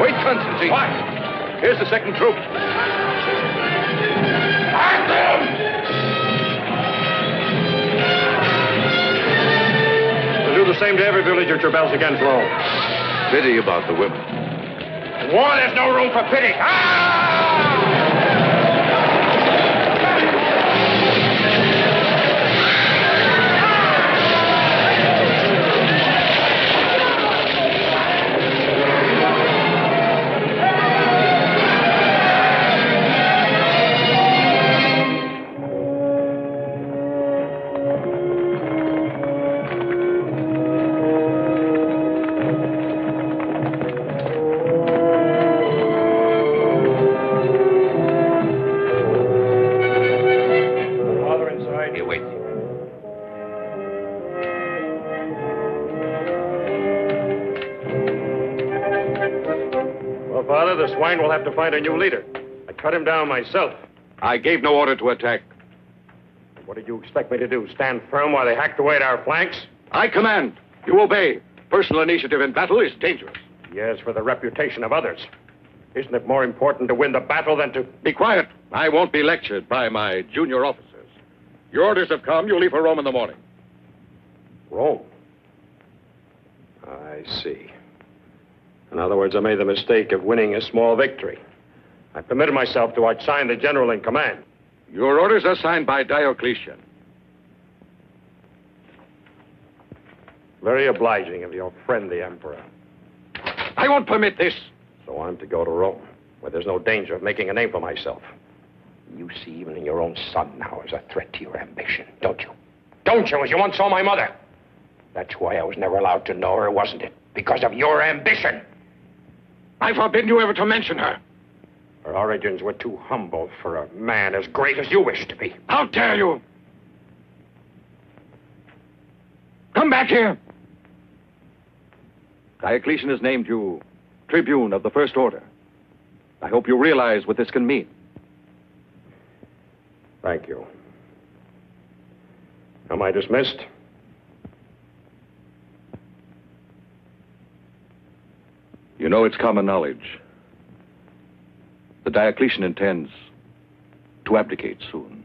Wait, Constantine. What? Here's the second troop. At them! We'll do the same to every village which rebels against Rome. Pity about the women. In war, there's no room for pity. The swine will have to find a new leader. I cut him down myself. I gave no order to attack. What did you expect me to do? Stand firm while they hacked away at our flanks? I command. You obey. Personal initiative in battle is dangerous. Yes, for the reputation of others. Isn't it more important to win the battle than to... Be quiet. I won't be lectured by my junior officers. Your orders have come. You leave for Rome in the morning. Rome? I see. In other words, I made the mistake of winning a small victory. I permitted myself to outshine the general in command. Your orders are signed by Diocletian. Very obliging of your friend, the Emperor. I won't permit this. So I'm to go to Rome, where there's no danger of making a name for myself. You see even in your own son now as a threat to your ambition, don't you? Don't you, as you once saw my mother? That's why I was never allowed to know her, wasn't it? Because of your ambition. I forbid you ever to mention her. Her origins were too humble for a man as great as you wish to be. How dare you? Come back here. Diocletian has named you Tribune of the First Order. I hope you realize what this can mean. Thank you. Am I dismissed? You know, it's common knowledge. The Diocletian intends to abdicate soon.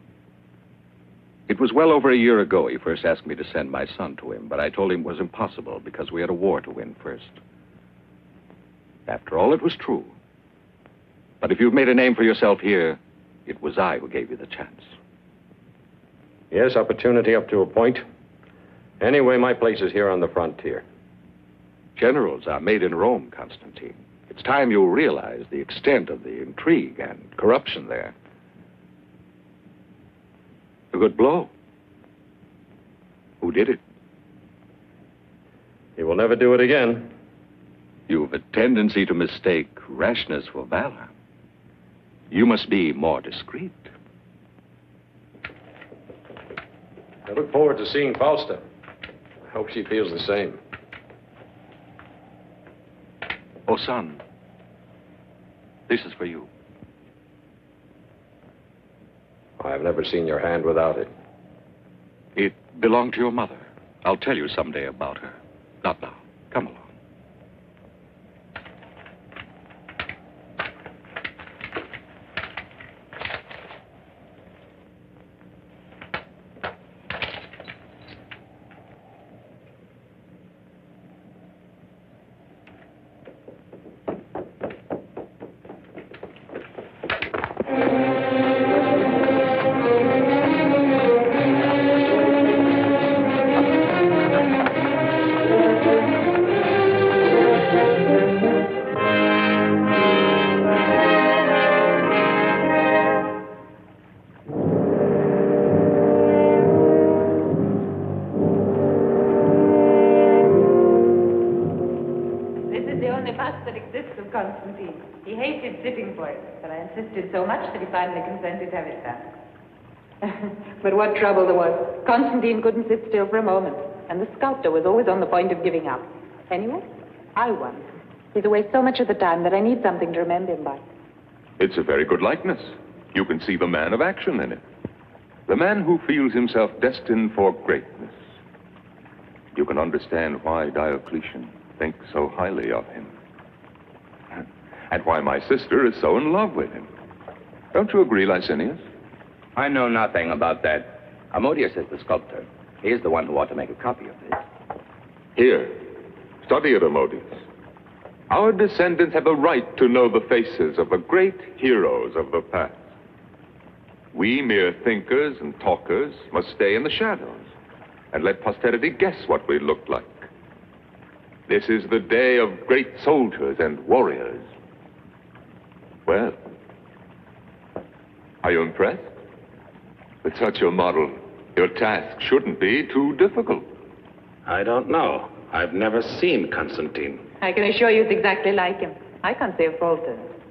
It was well over a year ago he first asked me to send my son to him, but I told him it was impossible because we had a war to win first. After all, it was true. But if you've made a name for yourself here, it was I who gave you the chance. Yes, opportunity up to a point. Anyway, my place is here on the frontier. Generals are made in Rome, Constantine. It's time you realize the extent of the intrigue and corruption there. A good blow. Who did it? He will never do it again. You've a tendency to mistake rashness for valor. You must be more discreet. I look forward to seeing Fausta. I hope she feels the same. Oh, son, this is for you. I've never seen your hand without it. It belonged to your mother. I'll tell you someday about her. Not now. Come along. Constantine. He hated sitting for it, but I insisted so much that he finally consented to have it done. But what trouble there was. Constantine couldn't sit still for a moment, and the sculptor was always on the point of giving up. Anyway, I won. He's away so much of the time that I need something to remember him by. It's a very good likeness. You can see the man of action in it. The man who feels himself destined for greatness. You can understand why Diocletian thinks so highly of him. And why my sister is so in love with him. Don't you agree, Licinius? I know nothing about that. Ammonius is the sculptor. He is the one who ought to make a copy of this. Here, study it, Ammonius. Our descendants have a right to know the faces of the great heroes of the past. We mere thinkers and talkers must stay in the shadows and let posterity guess what we looked like. This is the day of great soldiers and warriors. Well, are you impressed? With such a model, your task shouldn't be too difficult. I don't know. I've never seen Constantine. I can assure you it's exactly like him. I can't see a fault in it.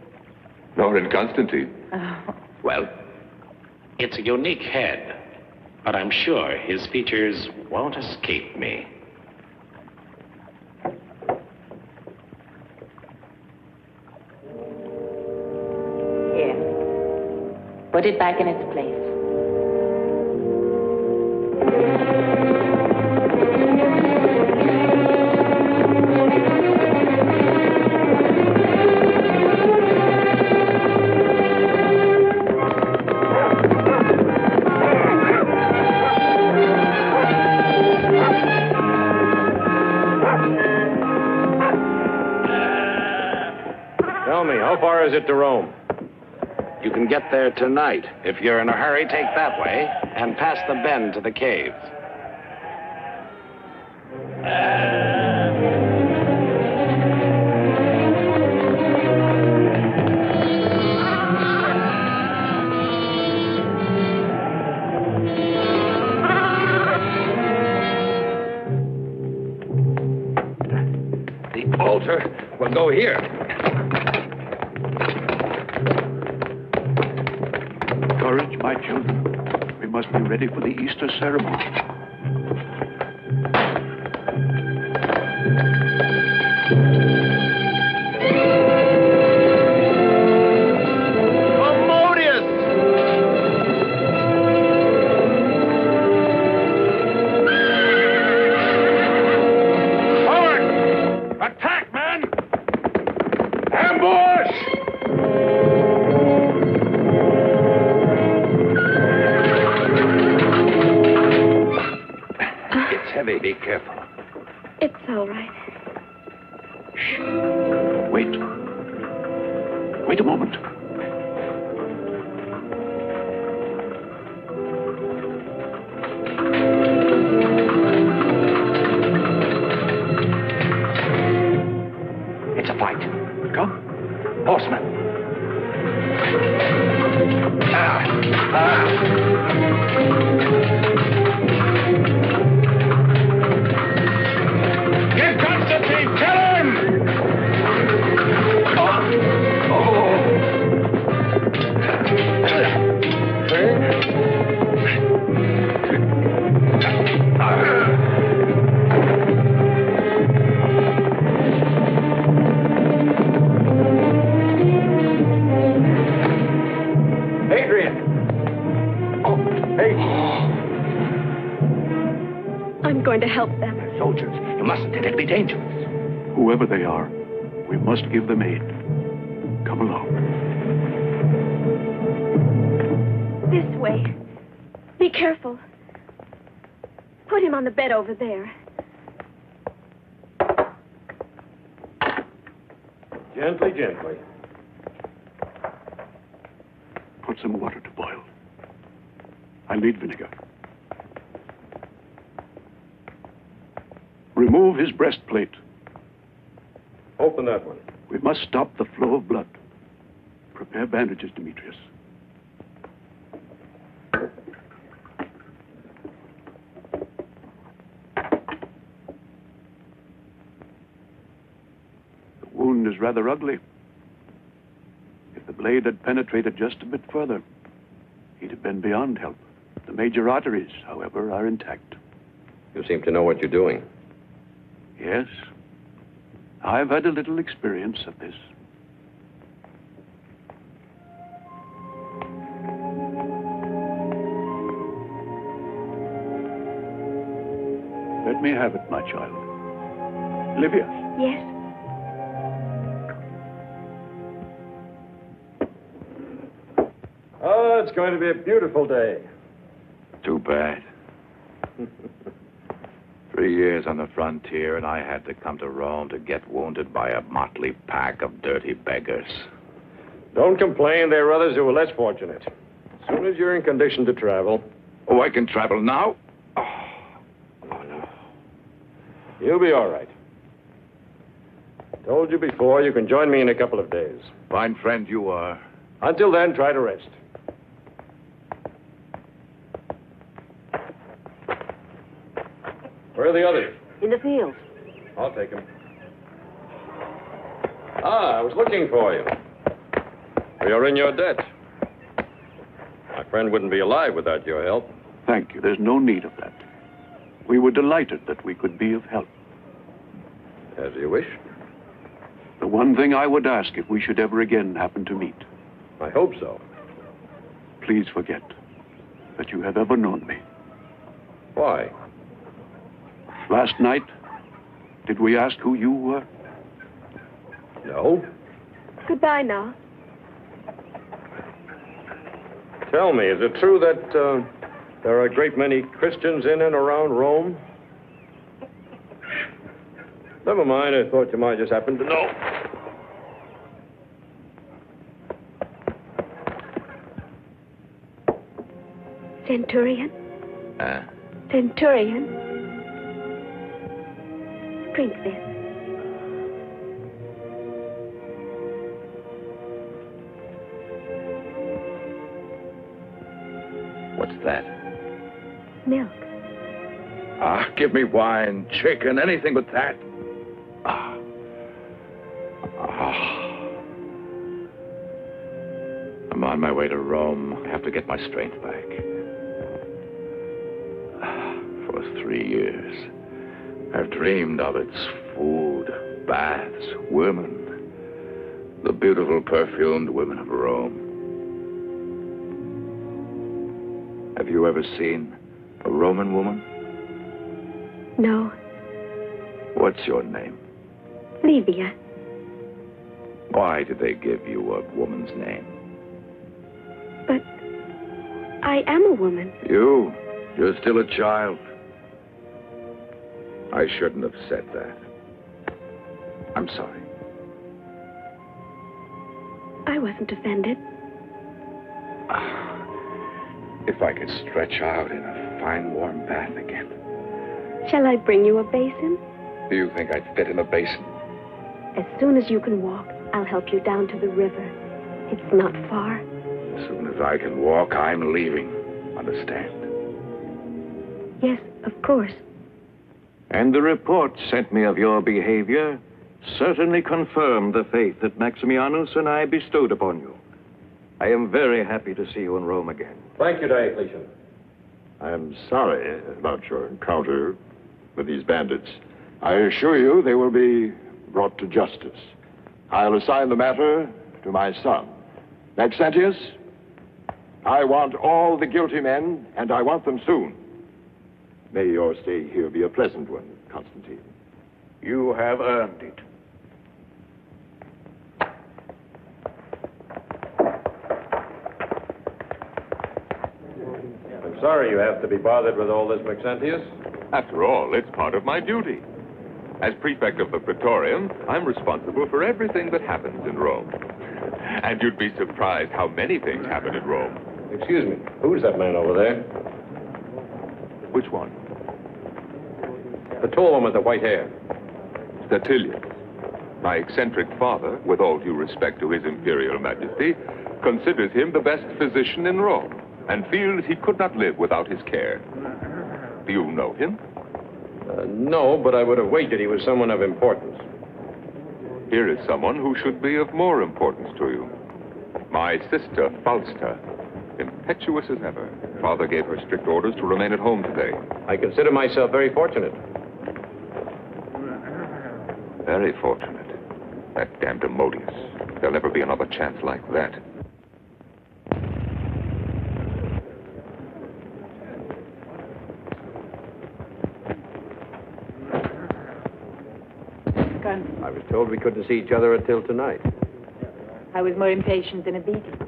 Nor in Constantine. Well, it's a unique head, but I'm sure his features won't escape me. Here. Put it back in its place. Tell me, how far is it to Rome? You can get there tonight. If you're in a hurry, take that way and pass the bend to the caves. The altar will go here. Courage, my children. We must be ready for the Easter ceremony. Attack, men! Ambush! It's heavy. Be careful. It's all right. Wait. Wait a moment. It's a fight. Come. Horsemen. Get Constantine! Kill him! Adrian! Oh, hey! I'm going to help them. Soldiers, you mustn't. It'll be dangerous. Whoever they are, we must give them aid. Come along. This way. Be careful. Put him on the bed over there. Gently, gently. Put some water to boil. I'll need vinegar. Remove his breastplate. Open that one. We must stop the flow of blood. Prepare bandages, Demetrius. The wound is rather ugly. If the blade had penetrated just a bit further, he'd have been beyond help. The major arteries, however, are intact. You seem to know what you're doing. Yes, I've had a little experience of this. Let me have it, my child. Livia. Yes. it's going to be a beautiful day. Too bad. 3 years on the frontier, and I had to come to Rome to get wounded by a motley pack of dirty beggars. Don't complain. There are others who are less fortunate. As soon as you're in condition to travel. Oh, I can travel now? Oh, no. You'll be all right. Told you before, you can join me in a couple of days. Fine friend you are. Until then, try to rest. Where are the others? In the fields. I'll take them. I was looking for you. You're in your debt. My friend wouldn't be alive without your help. Thank you. There's no need of that. We were delighted that we could be of help. As you wish. The one thing I would ask if we should ever again happen to meet. I hope so. Please forget that you have ever known me. Why? Last night, did we ask who you were? No. Goodbye now. Tell me, is it true that there are a great many Christians in and around Rome? Never mind, I thought you might just happen to know. Centurion? Centurion? Drink this. What's that? Milk. Give me wine, chicken, anything but that. I'm on my way to Rome. I have to get my strength back. For 3 years, I've dreamed of its food, baths, women, the beautiful perfumed women of Rome. Have you ever seen a Roman woman? No. What's your name? Livia. Why did they give you a woman's name? But I am a woman. You're still a child. I shouldn't have said that. I'm sorry. I wasn't offended. If I could stretch out in a fine warm bath again. Shall I bring you a basin? Do you think I'd fit in a basin? As soon as you can walk, I'll help you down to the river. It's not far. As soon as I can walk, I'm leaving. Understand? Yes, of course. And the report sent me of your behavior certainly confirmed the faith that Maximianus and I bestowed upon you. I am very happy to see you in Rome again. Thank you, Diocletian. I'm sorry about your encounter with these bandits. I assure you they will be brought to justice. I'll assign the matter to my son. Maxentius, I want all the guilty men, and I want them soon. May your stay here be a pleasant one, Constantine. You have earned it. I'm sorry you have to be bothered with all this, Maxentius. After all, it's part of my duty. As prefect of the Praetorium, I'm responsible for everything that happens in Rome. And you'd be surprised how many things happen in Rome. Excuse me, who's that man over there? Which one? The tall one with the white hair. Statilius. My eccentric father, with all due respect to his imperial majesty, considers him the best physician in Rome and feels he could not live without his care. Do you know him? No, but I would have wagered he was someone of importance. Here is someone who should be of more importance to you. My sister, Fausta. Impetuous as ever. Father gave her strict orders to remain at home today. I consider myself very fortunate. Very fortunate. That damned Demodius. There'll never be another chance like that. I was told we couldn't see each other until tonight. I was more impatient than obedient.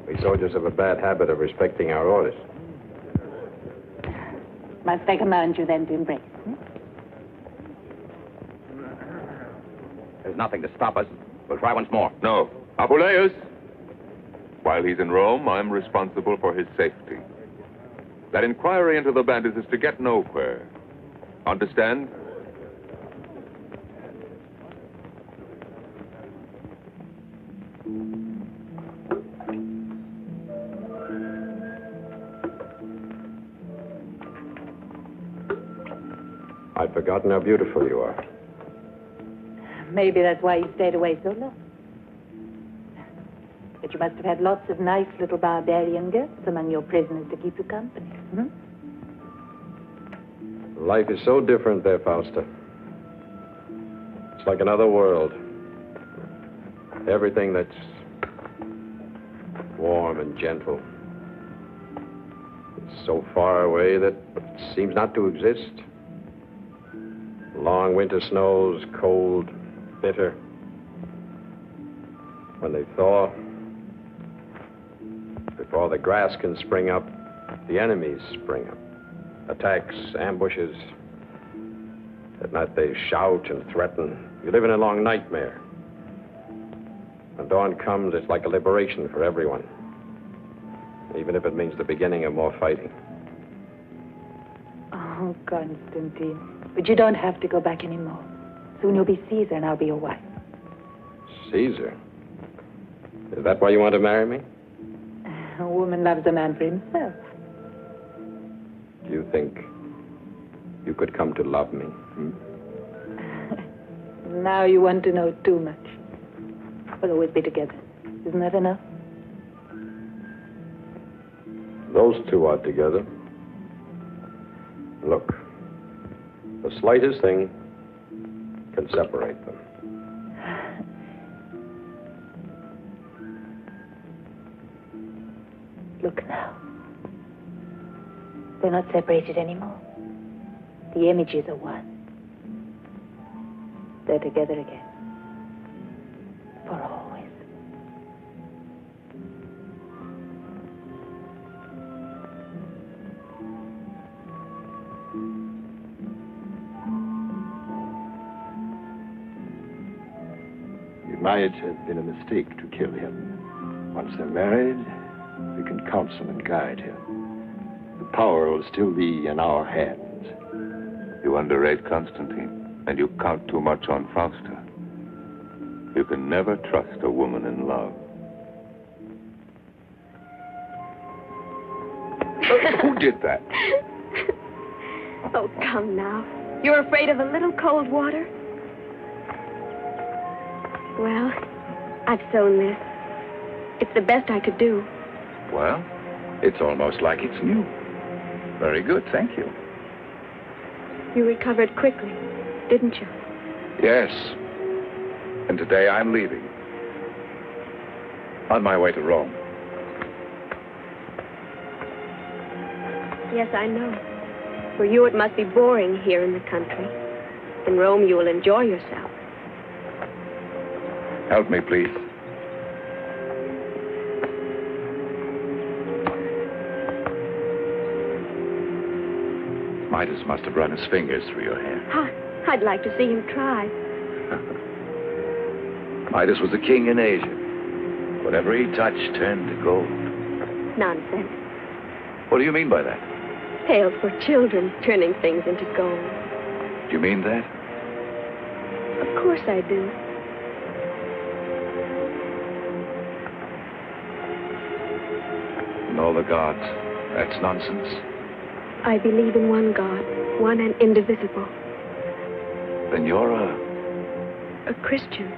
We soldiers have a bad habit of respecting our orders. Must I command you then to embrace? There's nothing to stop us. We'll try once more. No. Apuleius! While he's in Rome, I'm responsible for his safety. That inquiry into the bandits is to get nowhere. Understand? I'd forgotten how beautiful you are. Maybe that's why you stayed away so long. But you must have had lots of nice little barbarian girls among your prisoners to keep you company. Hmm? Life is so different there, Fausta. It's like another world. Everything that's warm and gentle. It's so far away that it seems not to exist. Long winter snows, cold, bitter. When they thaw, before the grass can spring up, the enemies spring up. Attacks, ambushes. At night they shout and threaten. You live in a long nightmare. When dawn comes, it's like a liberation for everyone. Even if it means the beginning of more fighting. Oh, Constantine. But you don't have to go back anymore. Soon you'll be Caesar and I'll be your wife. Caesar? Is that why you want to marry me? A woman loves a man for himself. Do you think you could come to love me? Now you want to know too much. We'll always be together. Isn't that enough? Those two are together. Look, the slightest thing can separate them. Look now. They're not separated anymore. The images are one. They're together again. For always. It might have been a mistake to kill him. Once they're married, we can counsel and guide him. The power will still be in our hands. You underrate Constantine, and you count too much on Fausta. You can never trust a woman in love. Who did that? Oh, come now. You're afraid of a little cold water? Well, I've sewn this. It's the best I could do. Well, it's almost like it's new. Very good, thank you. You recovered quickly, didn't you? Yes. And today I'm leaving. On my way to Rome. Yes, I know. For you, it must be boring here in the country. In Rome, you will enjoy yourself. Help me, please. Midas must have run his fingers through your hair. I'd like to see him try. Midas was a king in Asia. Whatever he touched turned to gold. Nonsense. What do you mean by that? Tales for children, turning things into gold. Do you mean that? Of course I do. And all the gods. That's nonsense. I believe in one God, one and indivisible. Then you're a Christian.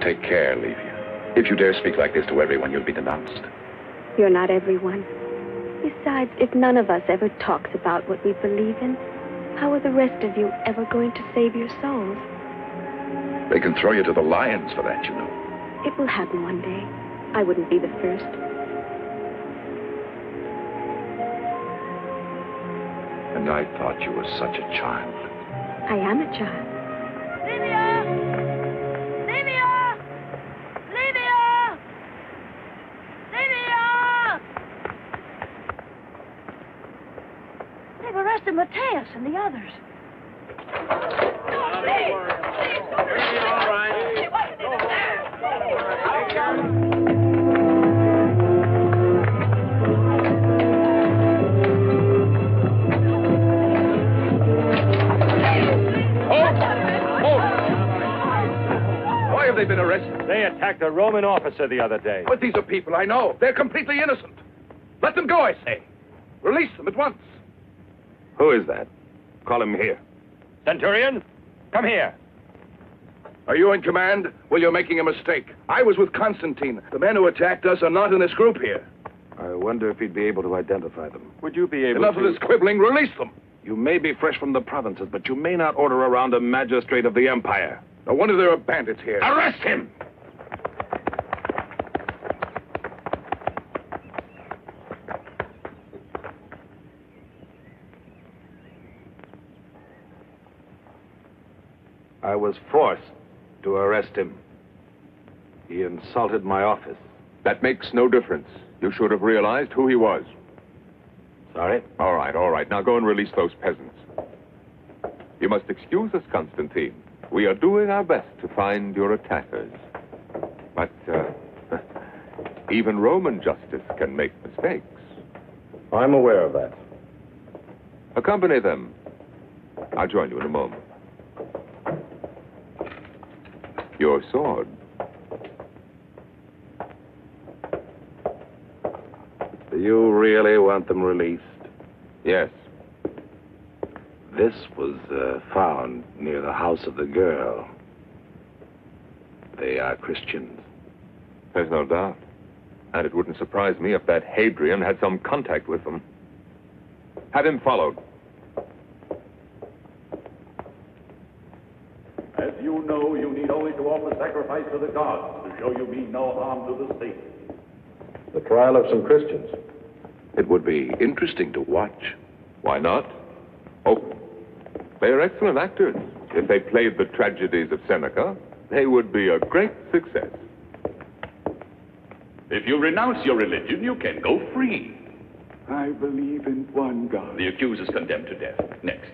Take care, Livia. If you dare speak like this to everyone, you'll be denounced. You're not everyone. Besides, if none of us ever talks about what we believe in, how are the rest of you ever going to save your souls? They can throw you to the lions for that, you know. It will happen one day. I wouldn't be the first. And I thought you were such a child. I am a child. Livia! Livia! Livia! us and the others. Why have they been arrested? They attacked a Roman officer the other day. But these are people I know. They're completely innocent. Let them go, I say. Release them at once. Who is that? Call him here. Centurion, come here. Are you in command? Well, you're making a mistake. I was with Constantine. The men who attacked us are not in this group here. I wonder if he'd be able to identify them. Would you be able Enough to... of this quibbling. Release them. You may be fresh from the provinces, but you may not order around a magistrate of the empire. No wonder there are bandits here. Arrest him! I was forced to arrest him. He insulted my office. That makes no difference. You should have realized who he was. Sorry? All right. Now go and release those peasants. You must excuse us, Constantine. We are doing our best to find your attackers. But, even Roman justice can make mistakes. I'm aware of that. Accompany them. I'll join you in a moment. Your sword. Do you really want them released? Yes. This was found near the house of the girl. They are Christians. There's no doubt. And it wouldn't surprise me if that Hadrian had some contact with them. Have him followed. As you know, you need only to offer sacrifice to the gods to show you mean no harm to the state. The trial of some Christians. It would be interesting to watch. Why not? Oh, they're excellent actors. If they played the tragedies of Seneca, they would be a great success. If you renounce your religion, you can go free. I believe in one God. The accused is condemned to death. Next.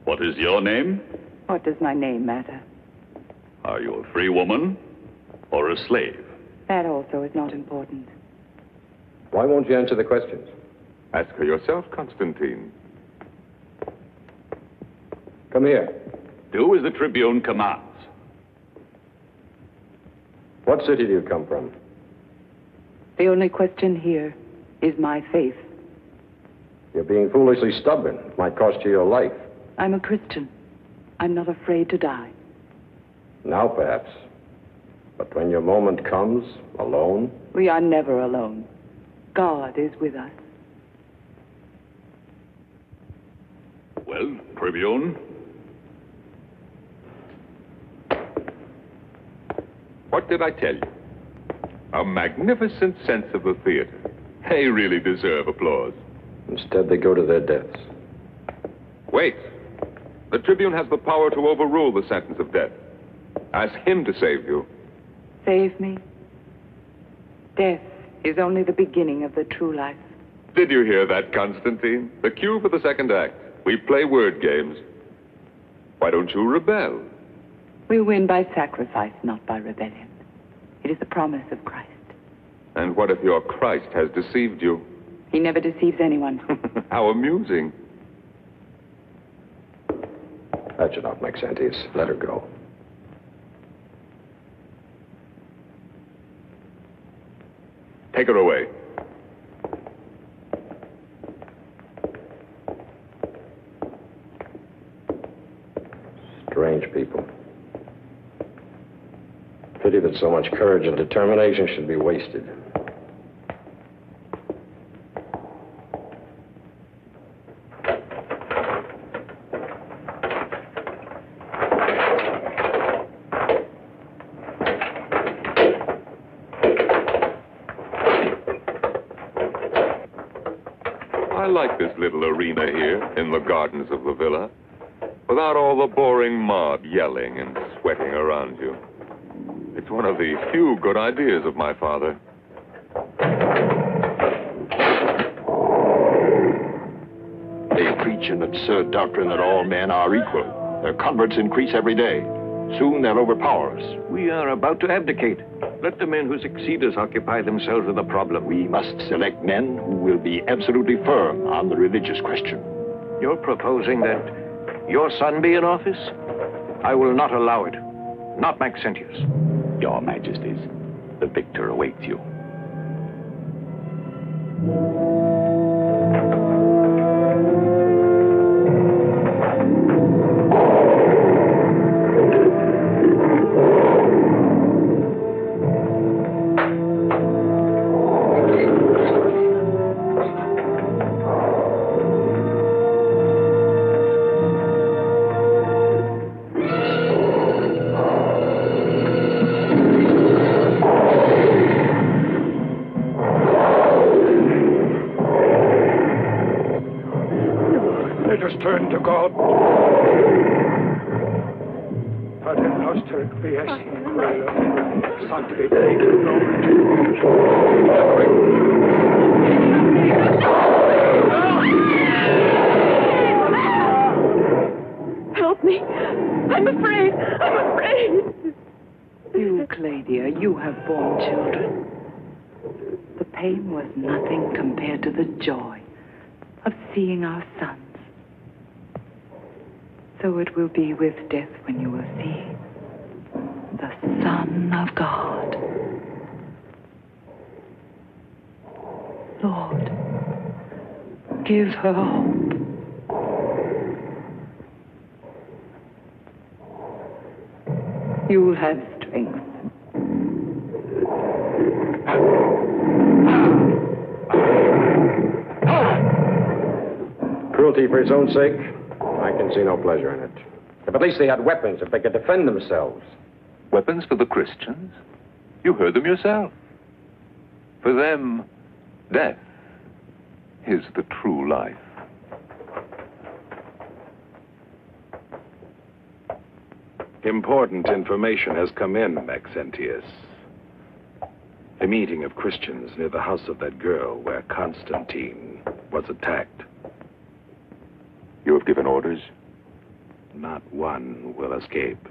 What is your name? What does my name matter? Are you a free woman or a slave? That also is not important. Why won't you answer the questions? Ask her yourself, Constantine. Come here. Do as the Tribune commands. What city do you come from? The only question here is my faith. You're being foolishly stubborn. It might cost you your life. I'm a Christian. I'm not afraid to die. Now, perhaps. But when your moment comes, alone... We are never alone. God is with us. Well, Tribune? What did I tell you? A magnificent sense of the theater. They really deserve applause. Instead, they go to their deaths. Wait. The Tribune has the power to overrule the sentence of death. Ask him to save you. Save me? Death is only the beginning of the true life. Did you hear that, Constantine? The cue for the second act. We play word games. Why don't you rebel? We win by sacrifice, not by rebellion. It is the promise of Christ. And what if your Christ has deceived you? He never deceives anyone. How amusing. That should not make sense. Let her go. Take her away. Strange people. Pity that so much courage and determination should be wasted. I like this little arena here in the gardens of the villa, without all the boring mob yelling and sweating around you. It's one of the few good ideas of my father. They preach an absurd doctrine that all men are equal. Their converts increase every day. Soon they'll overpower us. We are about to abdicate. Let the men who succeed us occupy themselves with the problem. We must select men who will be absolutely firm on the religious question. You're proposing that your son be in office? I will not allow it. Not Maxentius. Your Majesties, the victor awaits you. Turn to God. Pater noster qui es in cielo, sanctificetur nomen Tuum. Help me. I'm afraid. I'm afraid. Eucladia, you have borne children. The pain was nothing compared to the joy of seeing our sons. So it will be with death when you will see the Son of God. Lord, give her hope. You'll have strength. Cruelty for his own sake? I can see no pleasure in it. If at least they had weapons, if they could defend themselves. Weapons for the Christians? You heard them yourself. For them, death is the true life. Important information has come in, Maxentius. A meeting of Christians near the house of that girl where Constantine was attacked. You have given orders? Not one will escape.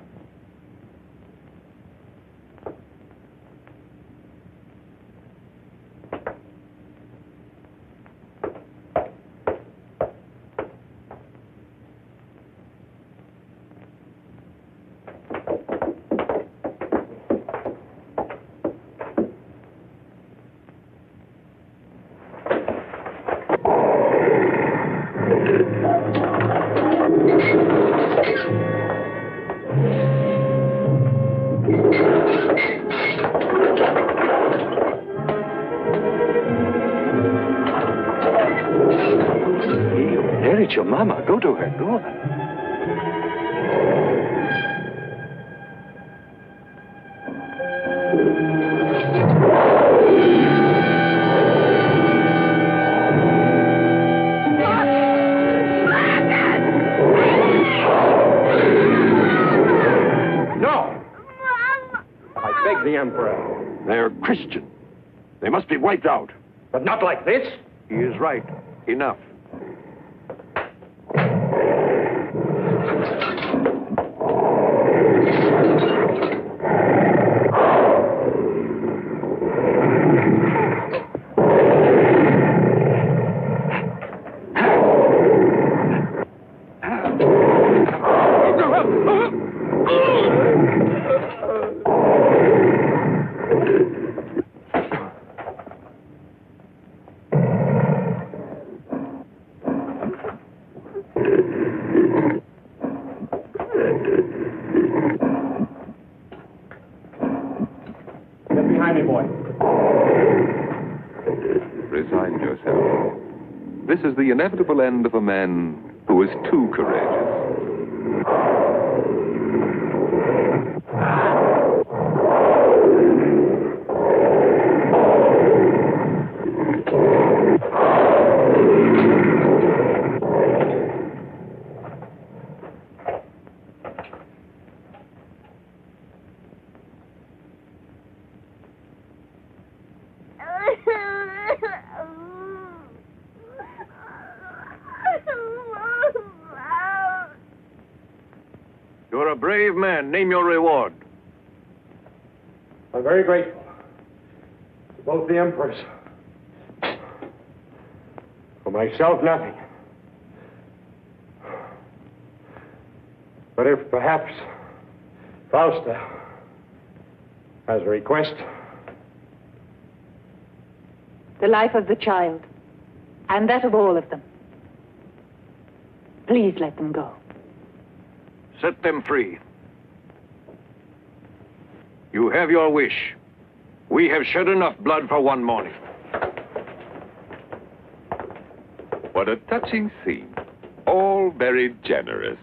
There is your mama. Go to her. Go. No! I beg the Emperor. They're Christian. They must be wiped out. But not like this. He is right. Enough. Get behind me, boy. Resign yourself. This is the inevitable end of a man who is too courageous. brave man. Name your reward. I'm very grateful to both the emperors. For myself, nothing. But if perhaps Fausta has a request. The life of the child, and that of all of them. Please let them go. Set them free. You have your wish. We have shed enough blood for one morning. What a touching scene. All very generous.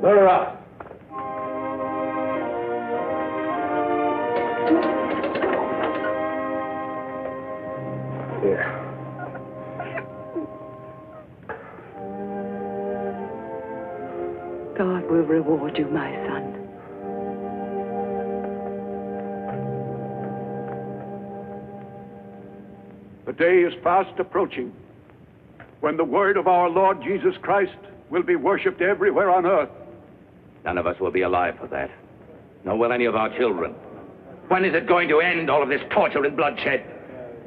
Let her out. Here. God will reward you, my son. The day is fast approaching when the word of our Lord Jesus Christ will be worshipped everywhere on earth. None of us will be alive for that. Nor will any of our children. When is it going to end, all of this torture and bloodshed?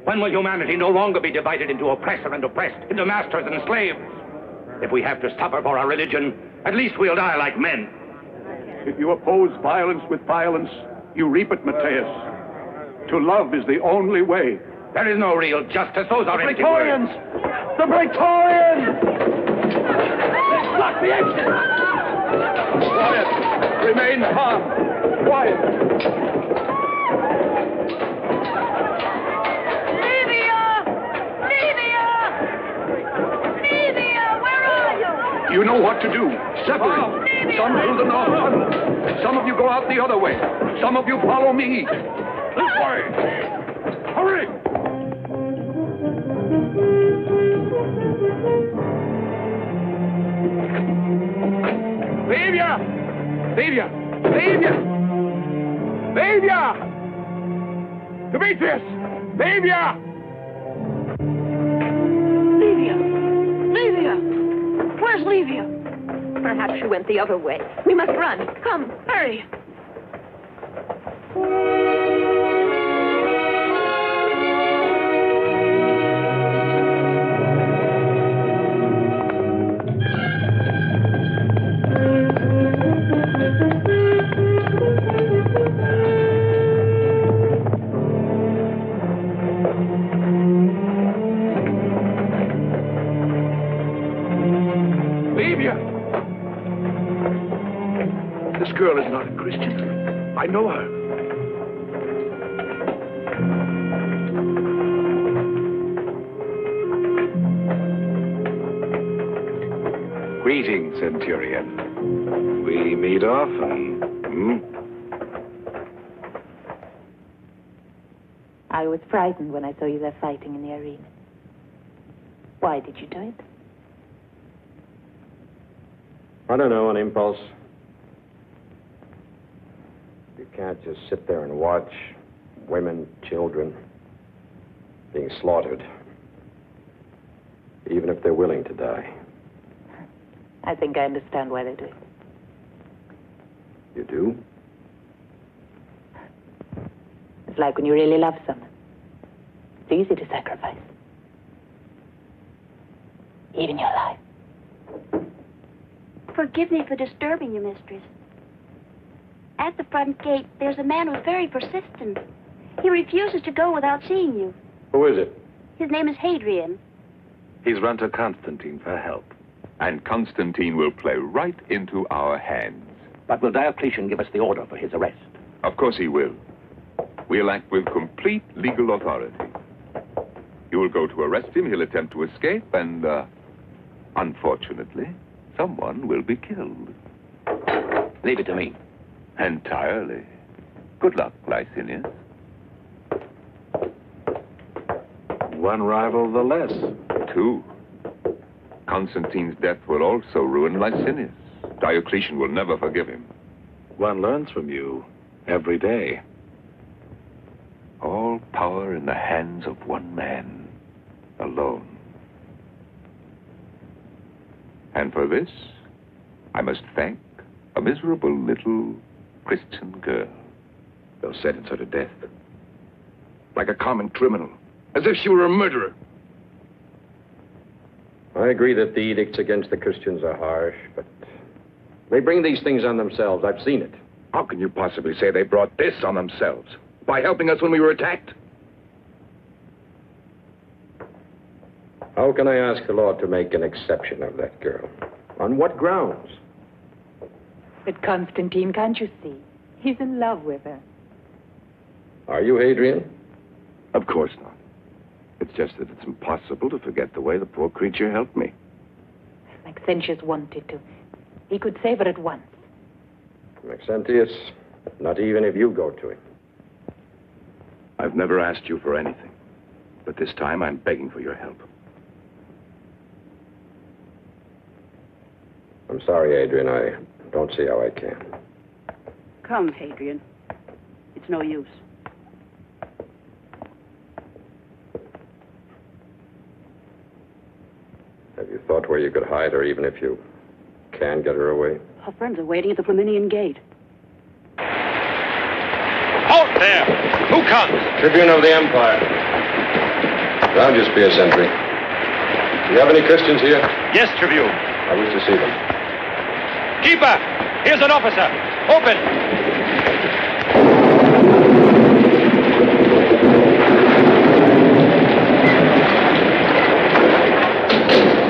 When will humanity no longer be divided into oppressor and oppressed, into masters and slaves? If we have to suffer for our religion, at least we'll die like men. If you oppose violence with violence, you reap it, Matthias. To love is the only way. There is no real justice. Those are empty Praetorians! words. The Praetorians! Block the exit! Quiet! Remain calm! Quiet! You know what to do. Separate. Some through the north tunnel. Some of you go out the other way. Some of you follow me. This way. Hurry! Livia! Livia! Livia! Livia! Demetrius! Livia! Where's Livia? Perhaps she went the other way. We must run. Come, hurry. This girl is not a Christian. I know her. Greetings, Centurion. We meet often. I was frightened when I saw you there fighting in the arena. Why did you do it? I don't know, an impulse. You can't just sit there and watch women, children being slaughtered, even if they're willing to die. I think I understand why they do it. You do? It's like when you really love someone. It's easy to sacrifice. Even your life. Forgive me for disturbing you, mistress. At the front gate, there's a man who's very persistent. He refuses to go without seeing you. Who is it? His name is Hadrian. He's run to Constantine for help. And Constantine will play right into our hands. But will Diocletian give us the order for his arrest? Of course he will. We'll act with complete legal authority. You will go to arrest him, he'll attempt to escape, and, unfortunately, someone will be killed. Leave it to me. Entirely. Good luck, Licinius. One rival the less. Two. Constantine's death will also ruin Licinius. Diocletian will never forgive him. One learns from you every day. All power in the hands of one man alone. And for this, I must thank a miserable little Christian girl. They'll sentence her to death. Like a common criminal. As if she were a murderer. I agree that the edicts against the Christians are harsh, but they bring these things on themselves. I've seen it. How can you possibly say they brought this on themselves? By helping us when we were attacked? How can I ask the Lord to make an exception of that girl? On what grounds? But Constantine, can't you see? He's in love with her. Are you, Hadrian? Of course not. It's just that it's impossible to forget the way the poor creature helped me. Maxentius wanted to. He could save her at once. Maxentius, not even if you go to him. I've never asked you for anything. But this time I'm begging for your help. I'm sorry, Adrian. I don't see how I can. Come, Hadrian. It's no use. Have you thought where you could hide her, even if you can get her away? Her friends are waiting at the Flaminian Gate. Halt there! Who comes? Tribune of the Empire. I'll just be a sentry. Do you have any Christians here? Yes, Tribune. I wish to see them. Keeper! Here's an officer! Open!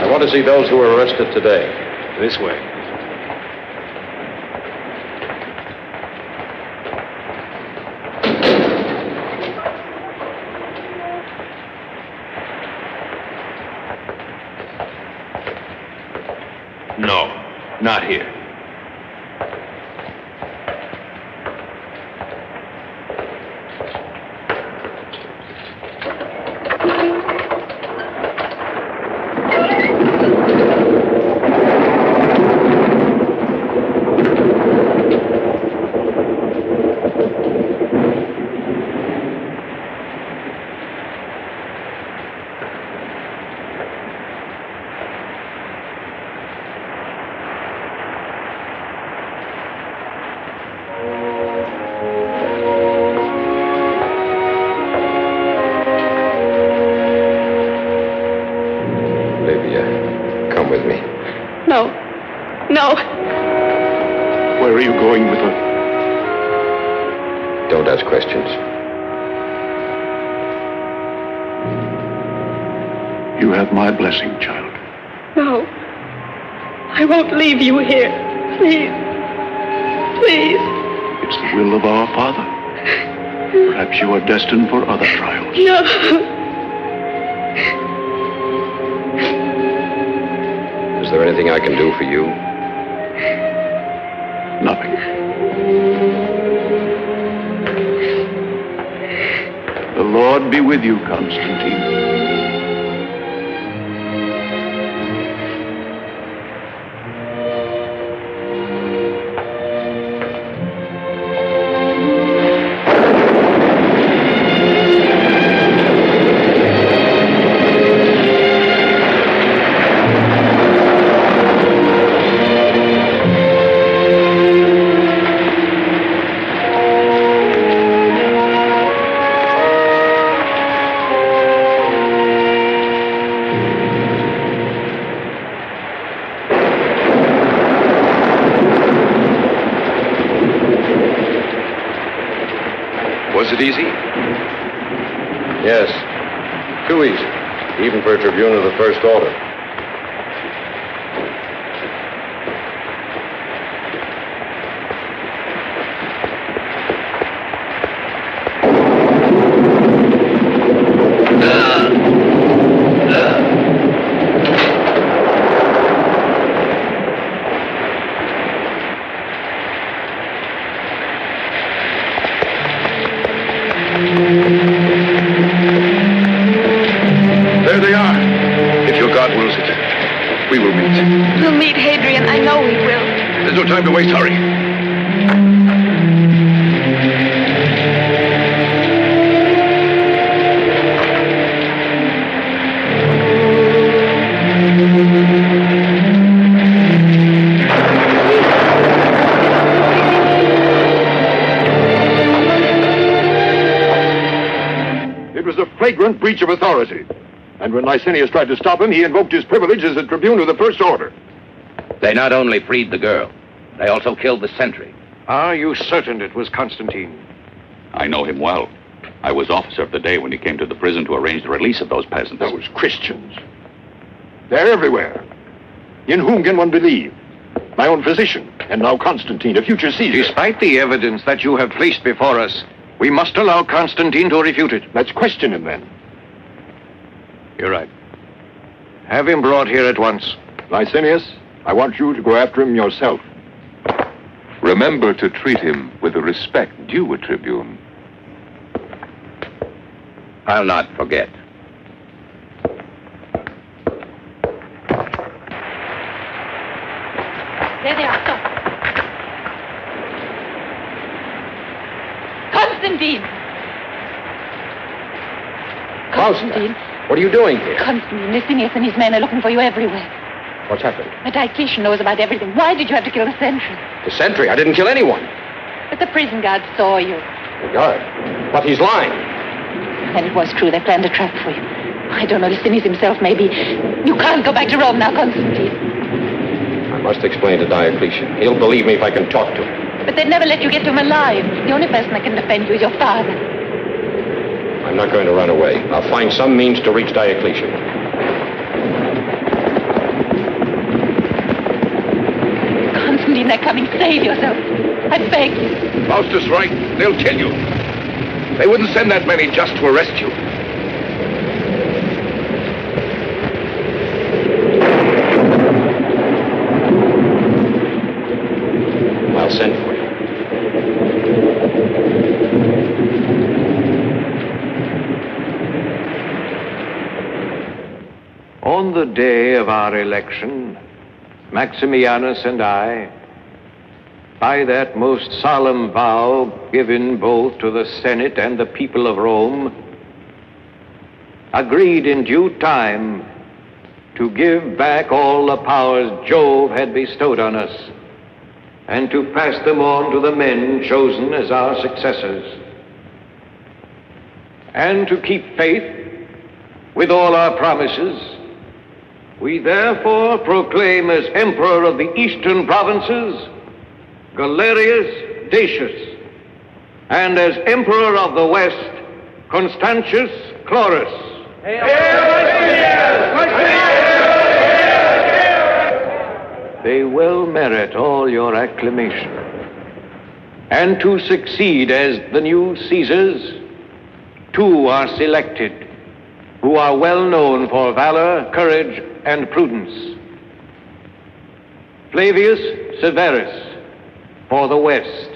I want to see those who were arrested today. This way. No, not here. No. Where are you going with her? Don't ask questions. You have my blessing, child. No. I won't leave you here. Please. Please. It's the will of our Father. Perhaps you are destined for other trials. No. Is there anything I can do for you? Nothing. The Lord be with you, Constantine. Was it easy? Yes. Too easy. Even for a tribune of the first order. There they are. If your God wills it, we will meet. We'll meet Hadrian. I know we will. There's no time to waste. Hurry. flagrant breach of authority. And when Licinius tried to stop him, he invoked his privilege as a tribune of the First Order. They not only freed the girl, they also killed the sentry. Are you certain it was Constantine? I know him well. I was officer of the day when he came to the prison to arrange the release of those peasants. Those Christians. They're everywhere. In whom can one believe? My own physician, and now Constantine, a future Caesar. Despite the evidence that you have placed before us, we must allow Constantine to refute it. Let's question him then. You're right. Have him brought here at once. Licinius, I want you to go after him yourself. Remember to treat him with the respect due a tribune. I'll not forget. There they are. Stop. Constantine! Constantine! What are you doing here? Constantine, Licinius and his men are looking for you everywhere. What's happened? The Diocletian knows about everything. Why did you have to kill the sentry? The sentry? I didn't kill anyone. But the prison guard saw you. The guard? But he's lying. Then it was true. They planned a trap for you. I don't know, Licinius himself, maybe. You can't go back to Rome now, Constantine. I must explain to Diocletian. He'll believe me if I can talk to him. But they'd never let you get to him alive. The only person that can defend you is your father. I'm not going to run away. I'll find some means to reach Diocletian. Constantine, they're coming. Save yourself. I beg you. Faustus right. They'll kill you. They wouldn't send that many just to arrest you. I'll send for you. On the day of our election, Maximianus and I, by that most solemn vow given both to the Senate and the people of Rome, agreed in due time to give back all the powers Jove had bestowed on us and to pass them on to the men chosen as our successors, and to keep faith with all our promises. We therefore proclaim as Emperor of the Eastern provinces Galerius Decius, and as Emperor of the West Constantius Chlorus. They well merit all your acclamation. And to succeed as the new Caesars, two are selected, who are well known for valor, courage, and prudence. Flavius Severus for the West,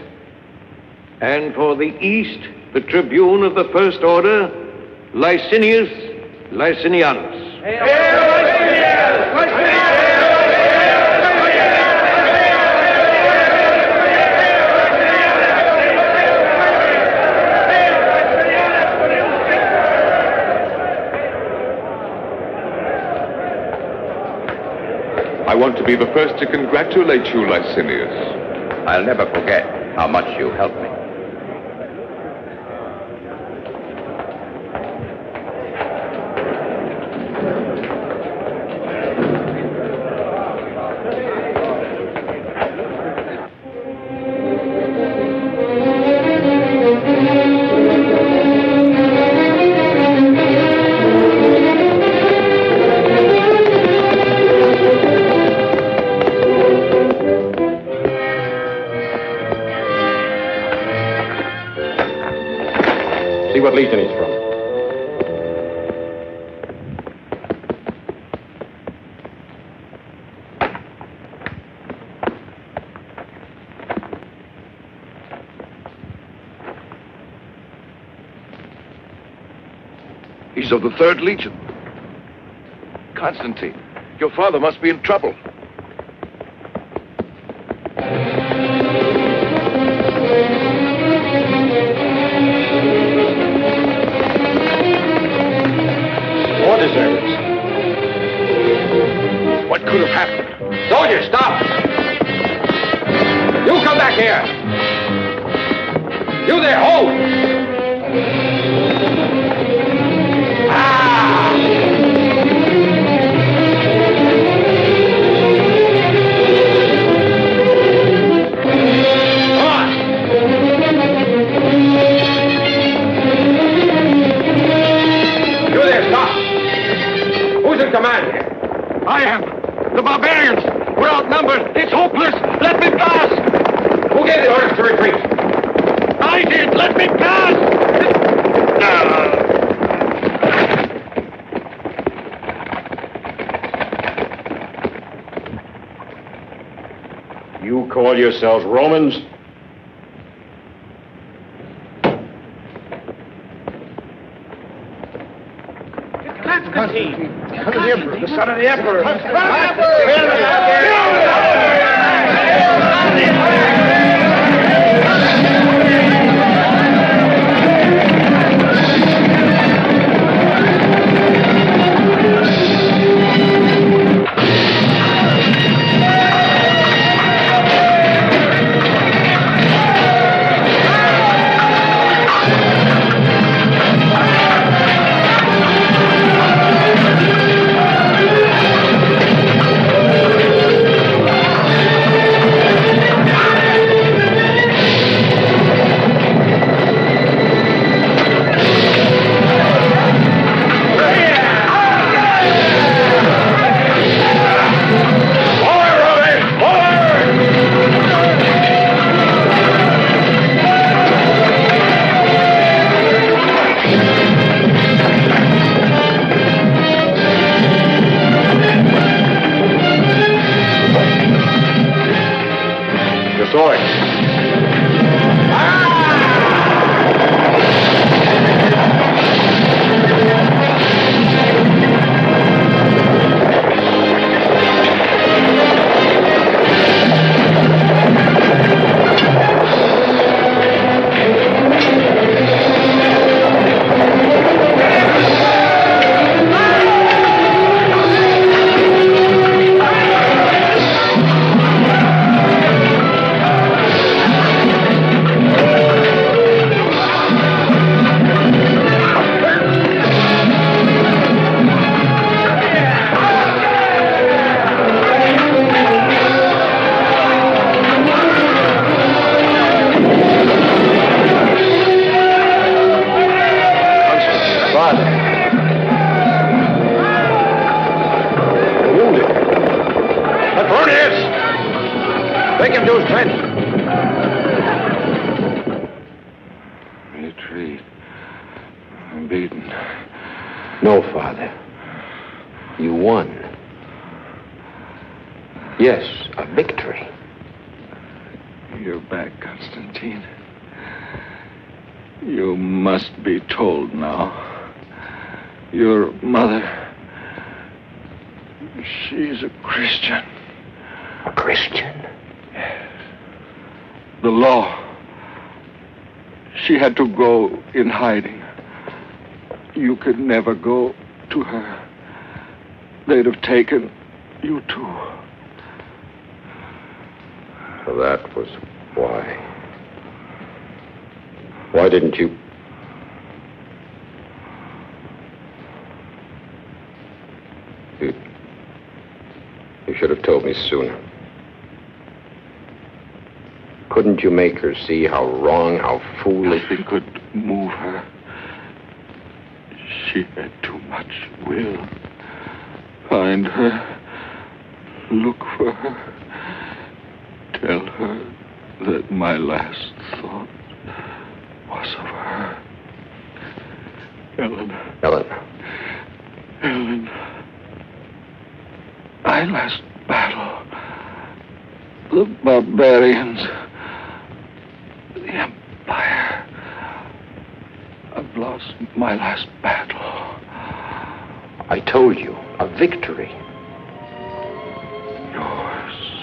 and for the East, the tribune of the First Order, Licinius Licinianus. I want to be the first to congratulate you, Licinius. I'll never forget how much you helped me. See what legion he's from. He's of the 3rd Legion. Constantine, your father must be in trouble. War deserters. What could have happened? Soldiers, stop! You come back here! You there, hold! yourselves, Romans. Constantine, the son of the emperor. Retreat. I'm beaten. No, Father. You won. Yes, a victory. You're back, Constantine. You must be told now. Your mother, she's a Christian. A Christian? Yes. The law. She had to go in hiding. You could never go to her. They'd have taken you too. So that was why. Why didn't you? You should have told me sooner. Couldn't you make her see how wrong, how foolish? Nothing could move her. She had too much will. Find her. Look for her. Tell her that my last thought was of her. Ellen. Ellen. Ellen. My last battle. The barbarians. The Empire. I've lost my last battle. I told you, a victory. Yours.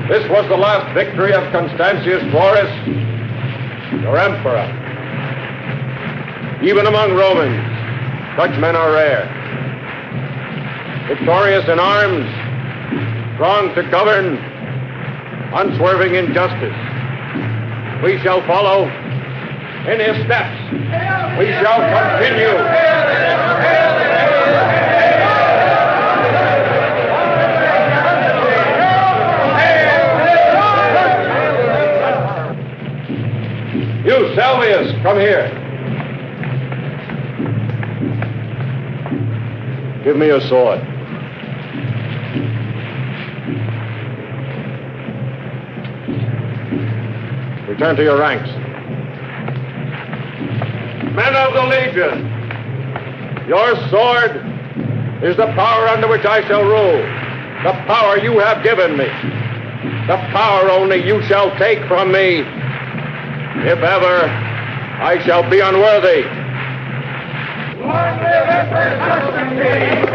This was the last victory of Constantius Florus, your emperor. Even among Romans, such men are rare. Victorious in arms, strong to govern, unswerving in justice. We shall follow in his steps. We shall continue. You, Salvius, come here. Give me your sword. Return to your ranks. Men of the Legion, your sword is the power under which I shall rule. The power you have given me. The power only you shall take from me. If ever I shall be unworthy. Long live Emperor Constantine!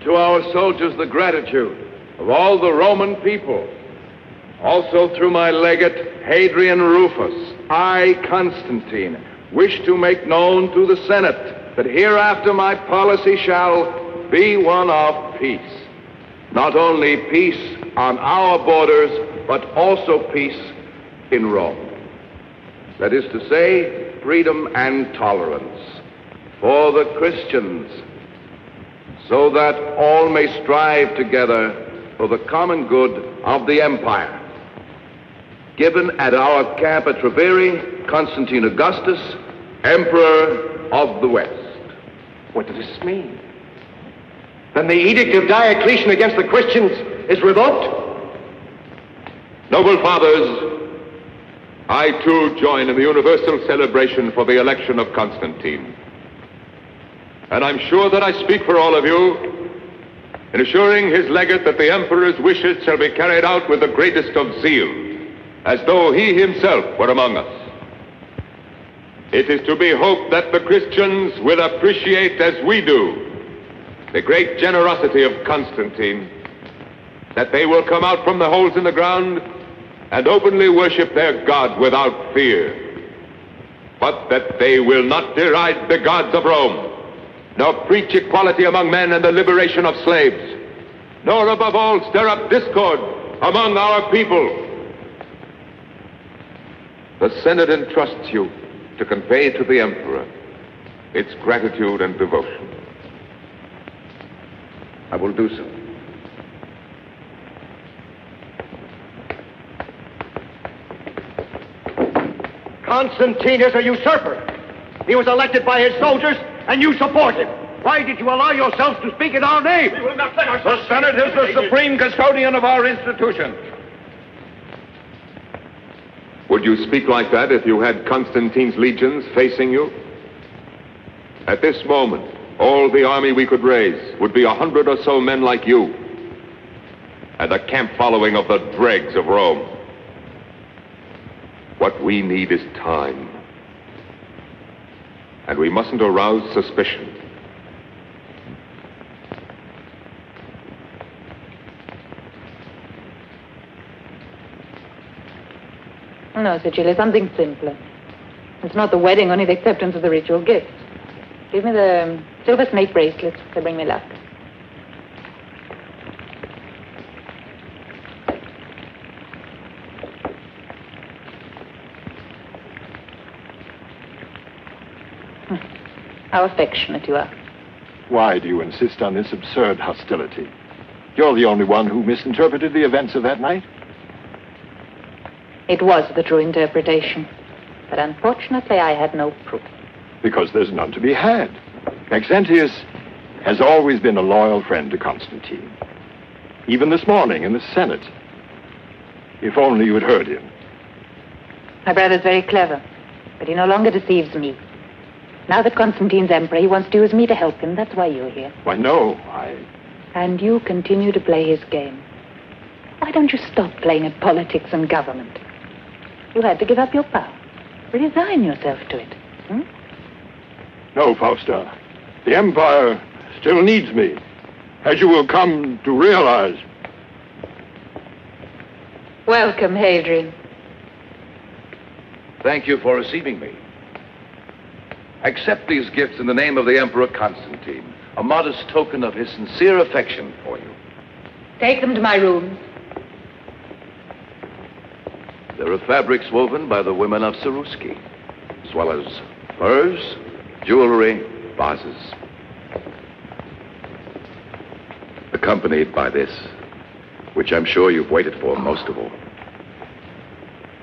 To our soldiers, the gratitude of all the Roman people. Also through my legate, Hadrian Rufus, I, Constantine, wish to make known to the Senate that hereafter my policy shall be one of peace. Not only peace on our borders, but also peace in Rome. That is to say, freedom and tolerance for the Christians, so that all may strive together for the common good of the empire. Given at our camp at Treviri, Constantine Augustus, Emperor of the West. What does this mean? Then the edict of Diocletian against the Christians is revoked? Noble fathers, I too join in the universal celebration for the election of Constantine. And I'm sure that I speak for all of you in assuring his legate that the emperor's wishes shall be carried out with the greatest of zeal, as though he himself were among us. It is to be hoped that the Christians will appreciate as we do the great generosity of Constantine, that they will come out from the holes in the ground and openly worship their God without fear, but that they will not deride the gods of Rome, nor preach equality among men and the liberation of slaves, nor above all stir up discord among our people. The Senate entrusts you to convey to the Emperor its gratitude and devotion. I will do so. Constantine is a usurper. He was elected by his soldiers, and you support him. Why did you allow yourselves to speak in our name? We will not let ourselves... The Senate is the supreme custodian of our institution. Would you speak like that if you had Constantine's legions facing you? At this moment, all the army we could raise would be 100 or so men like you, and a camp following of the dregs of Rome. What we need is time. And we mustn't arouse suspicion. No, Sicily, something simpler. It's not the wedding, only the acceptance of the ritual gifts. Give me the silver snake bracelets. They bring me luck. How affectionate you are. Why do you insist on this absurd hostility? You're the only one who misinterpreted the events of that night. It was the true interpretation, but unfortunately I had no proof. Because there's none to be had. Maxentius has always been a loyal friend to Constantine. Even this morning in the Senate. If only you had heard him. My brother's very clever, but he no longer deceives me. Now that Constantine's emperor, he wants to use me to help him. That's why you're here. Why, no, And you continue to play his game. Why don't you stop playing at politics and government? You had to give up your power. Resign yourself to it. No, Fausta. The Empire still needs me, as you will come to realize. Welcome, Hadrian. Thank you for receiving me. Accept these gifts in the name of the Emperor Constantine, a modest token of his sincere affection for you. Take them to my room. There are fabrics woven by the women of Saruski, as well as furs, jewelry, vases. Accompanied by this, which I'm sure you've waited for most of all.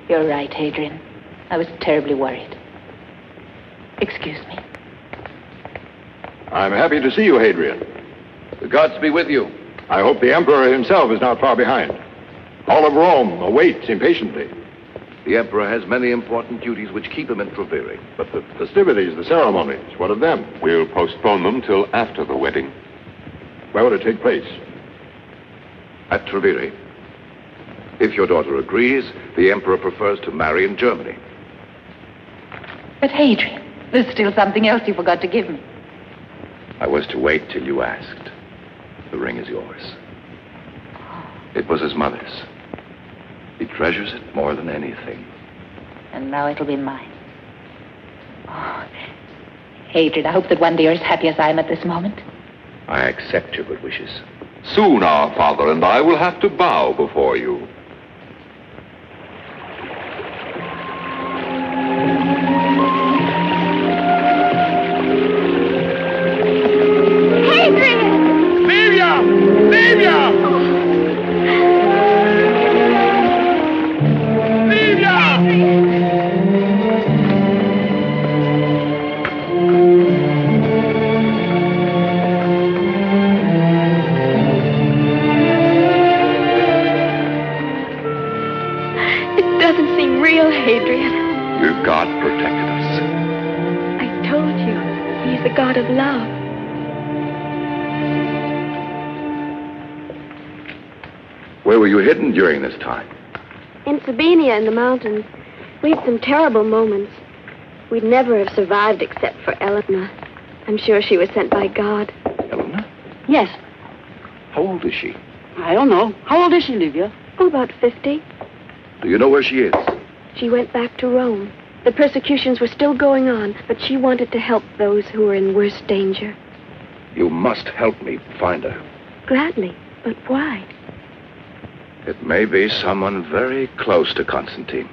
You're right, Hadrian. I was terribly worried. Excuse me. I'm happy to see you, Hadrian. The gods be with you. I hope the Emperor himself is not far behind. All of Rome awaits impatiently. The Emperor has many important duties which keep him in Treviri. But the festivities, the ceremonies, what of them? We'll postpone them till after the wedding. Where will it take place? At Treviri. If your daughter agrees, the Emperor prefers to marry in Germany. But Hadrian, there's still something else you forgot to give me. I was to wait till you asked. The ring is yours. It was his mother's. He treasures it more than anything. And now it'll be mine. Oh, Hadrian, I hope that one day you're as happy as I am at this moment. I accept your good wishes. Soon our father and I will have to bow before you. Where were you hidden during this time? In Sabina in the mountains. We had some terrible moments. We'd never have survived except for Eleanor. I'm sure she was sent by God. Eleanor? Yes. How old is she? I don't know. How old is she, Livia? Oh, about 50. Do you know where she is? She went back to Rome. The persecutions were still going on, but she wanted to help those who were in worse danger. You must help me find her. Gladly. But why? It may be someone very close to Constantine.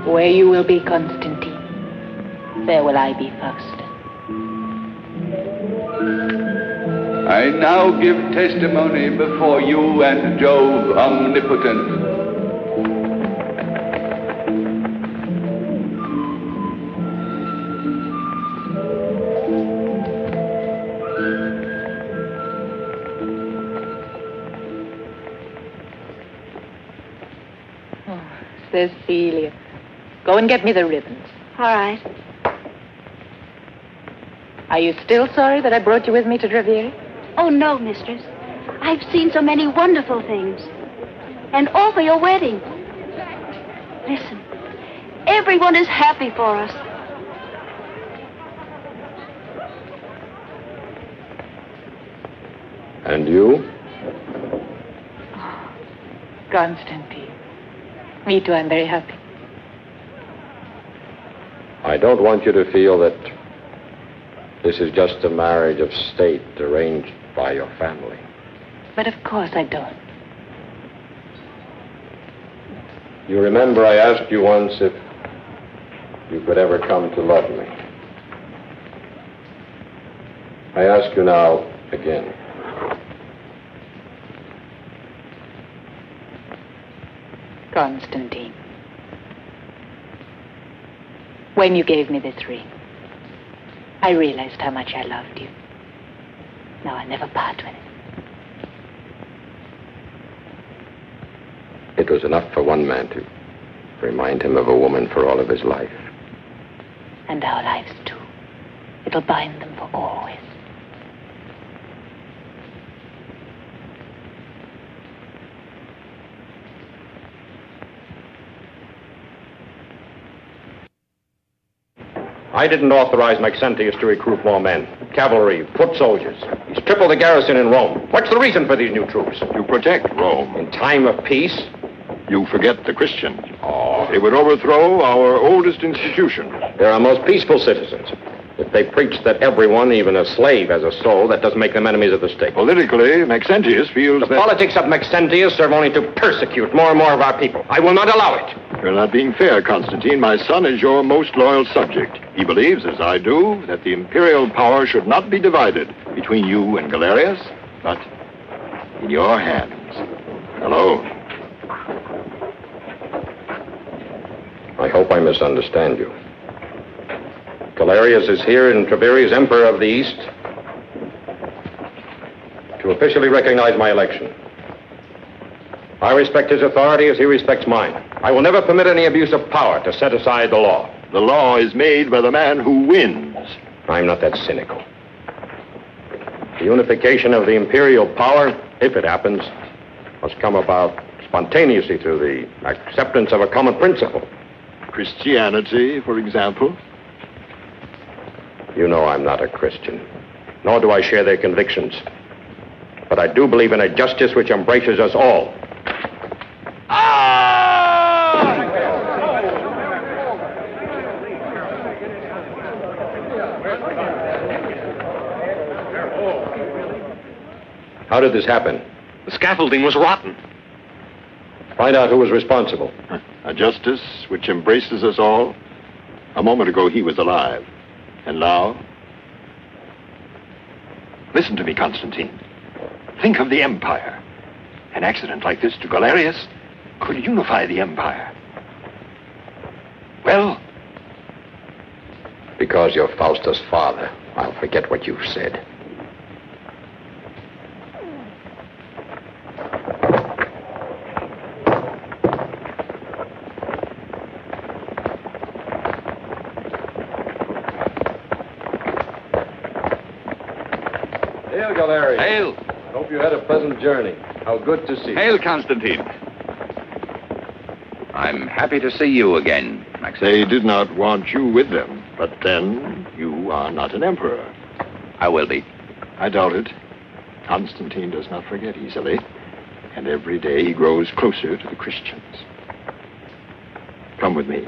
Where you will be, Constantine, there will I be, Fausta. I now give testimony before you and Jove omnipotent. Cecilia. Go and get me the ribbons. All right. Are you still sorry that I brought you with me to Treviri? Oh, no, mistress. I've seen so many wonderful things. And all for your wedding. Listen. Everyone is happy for us. And you? Constantine. Me too, I'm very happy. I don't want you to feel that this is just a marriage of state arranged by your family. But of course I don't. You remember I asked you once if you could ever come to love me. I ask you now again. Constantine, when you gave me this ring, I realized how much I loved you. Now I'll never part with it. It was enough for one man to remind him of a woman for all of his life. And our lives too. It'll bind them for always. I didn't authorize Maxentius to recruit more men, cavalry, foot soldiers. He's tripled the garrison in Rome. What's the reason for these new troops? To protect Rome. In time of peace? You forget the Christians. Oh. They would overthrow our oldest institution. They're our most peaceful citizens. If they preach that everyone, even a slave, has a soul, that doesn't make them enemies of the state. Politically, Maxentius feels that... The politics of Maxentius serve only to persecute more and more of our people. I will not allow it. You're not being fair, Constantine. My son is your most loyal subject. He believes, as I do, that the imperial power should not be divided between you and Galerius, but in your hands alone. I hope I misunderstand you. Galerius is here in Treviri as Emperor of the East to officially recognize my election. I respect his authority as he respects mine. I will never permit any abuse of power to set aside the law. The law is made by the man who wins. I'm not that cynical. The unification of the imperial power, if it happens, must come about spontaneously through the acceptance of a common principle. Christianity, for example? You know I'm not a Christian, nor do I share their convictions. But I do believe in a justice which embraces us all. How did this happen? The scaffolding was rotten. Find out who was responsible. A justice which embraces us all. A moment ago, he was alive. And now? Listen to me, Constantine. Think of the Empire. An accident like this to Galerius could unify the Empire. Well? Because you're Faustus' father, I'll forget what you've said. Hail, Galerius. Hail. Hope you had a pleasant journey. How good to see you. Hail, Constantine. I'm happy to see you again, Maxentius. They did not want you with them, but then you are not an emperor. I will be. I doubt it. Constantine does not forget easily, and every day he grows closer to the Christians. Come with me.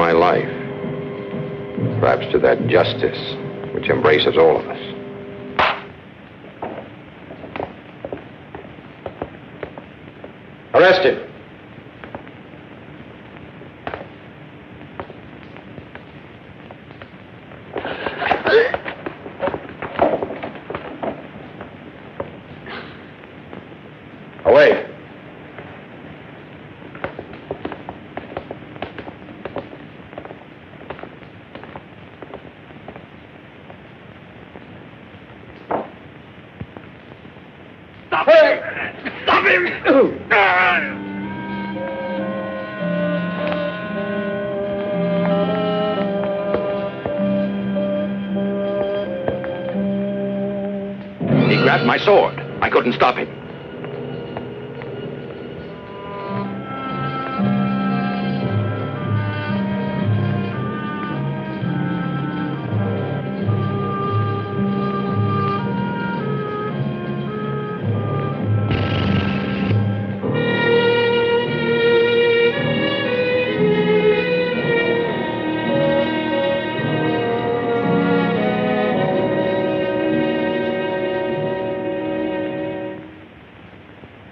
my life. Perhaps to that justice which embraces all of us. Arrest him. Away. Stop him! Stop him! He grabbed my sword. I couldn't stop him.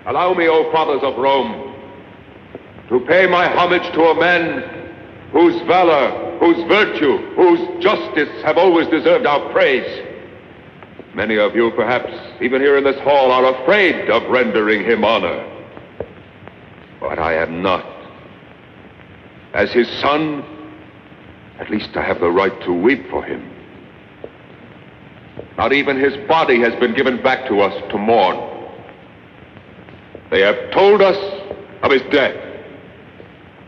Allow me, O fathers of Rome, to pay my homage to a man whose valor, whose virtue, whose justice have always deserved our praise. Many of you, perhaps, even here in this hall, are afraid of rendering him honor. But I am not. As his son, at least I have the right to weep for him. Not even his body has been given back to us to mourn. They have told us of his death,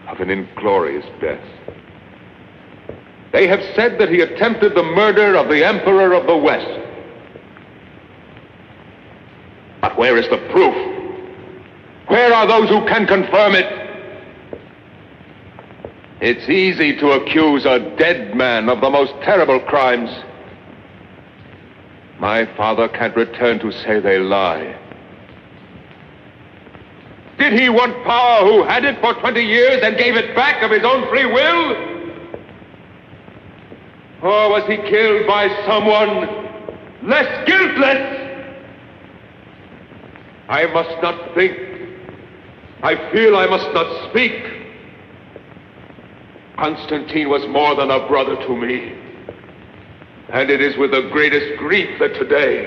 of an inglorious death. They have said that he attempted the murder of the Emperor of the West. But where is the proof? Where are those who can confirm it? It's easy to accuse a dead man of the most terrible crimes. My father can't return to say they lie. Did he want power who had it for 20 years and gave it back of his own free will? Or was he killed by someone less guiltless? I must not think. I feel I must not speak. Constantine was more than a brother to me. And it is with the greatest grief that today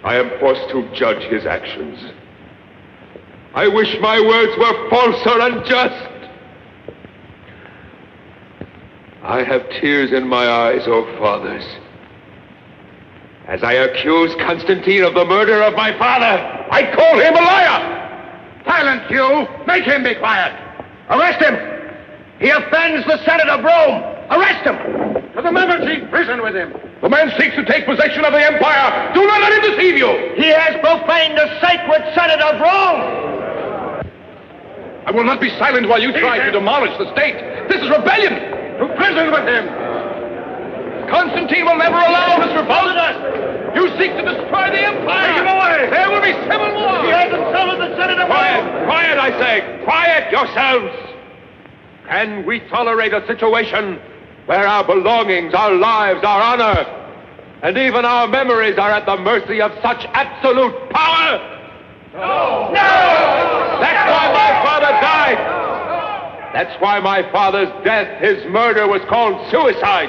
I am forced to judge his actions. I wish my words were false or unjust. I have tears in my eyes, O fathers, as I accuse Constantine of the murder of my father. I call him a liar! Silence, you! Make him be quiet! Arrest him! He offends the Senate of Rome! Arrest him! To the membership prison with him! The man seeks to take possession of the empire! Do not let him deceive you! He has profaned the sacred Senate of Rome! I will not be silent while you try to demolish the state. This is rebellion! To prison with him! Constantine will never allow this revolt! You seek to destroy the empire! Take him away! There will be civil war! He has insulted the Senate of Rome! Rome! Quiet, I say! Quiet yourselves! Can we tolerate a situation where our belongings, our lives, our honor, and even our memories are at the mercy of such absolute power? No! No! That's why my father died! That's why my father's death, his murder, was called suicide.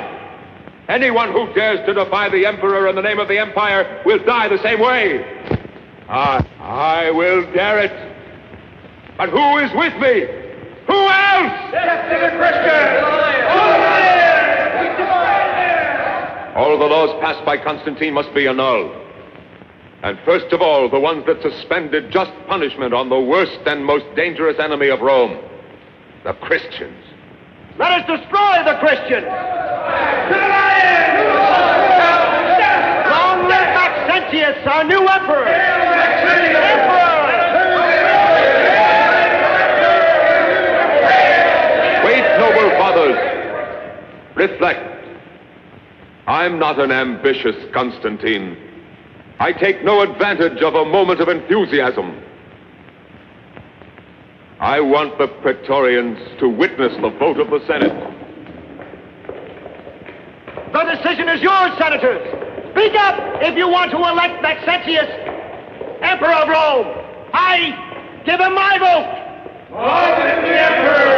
Anyone who dares to defy the emperor in the name of the empire will die the same way. I will dare it. But who is with me? Who else? Death to the Christians! All the laws passed by Constantine must be annulled. And first of all, the ones that suspended just punishment on the worst and most dangerous enemy of Rome, the Christians. Let us destroy the Christians! Long live Maxentius, our new emperor! Wait, noble fathers. Reflect. I'm not an ambitious Constantine. I take no advantage of a moment of enthusiasm. I want the Praetorians to witness the vote of the Senate. The decision is yours, senators. Speak up if you want to elect Maxentius Emperor of Rome. I give him my vote. Vote the Emperor.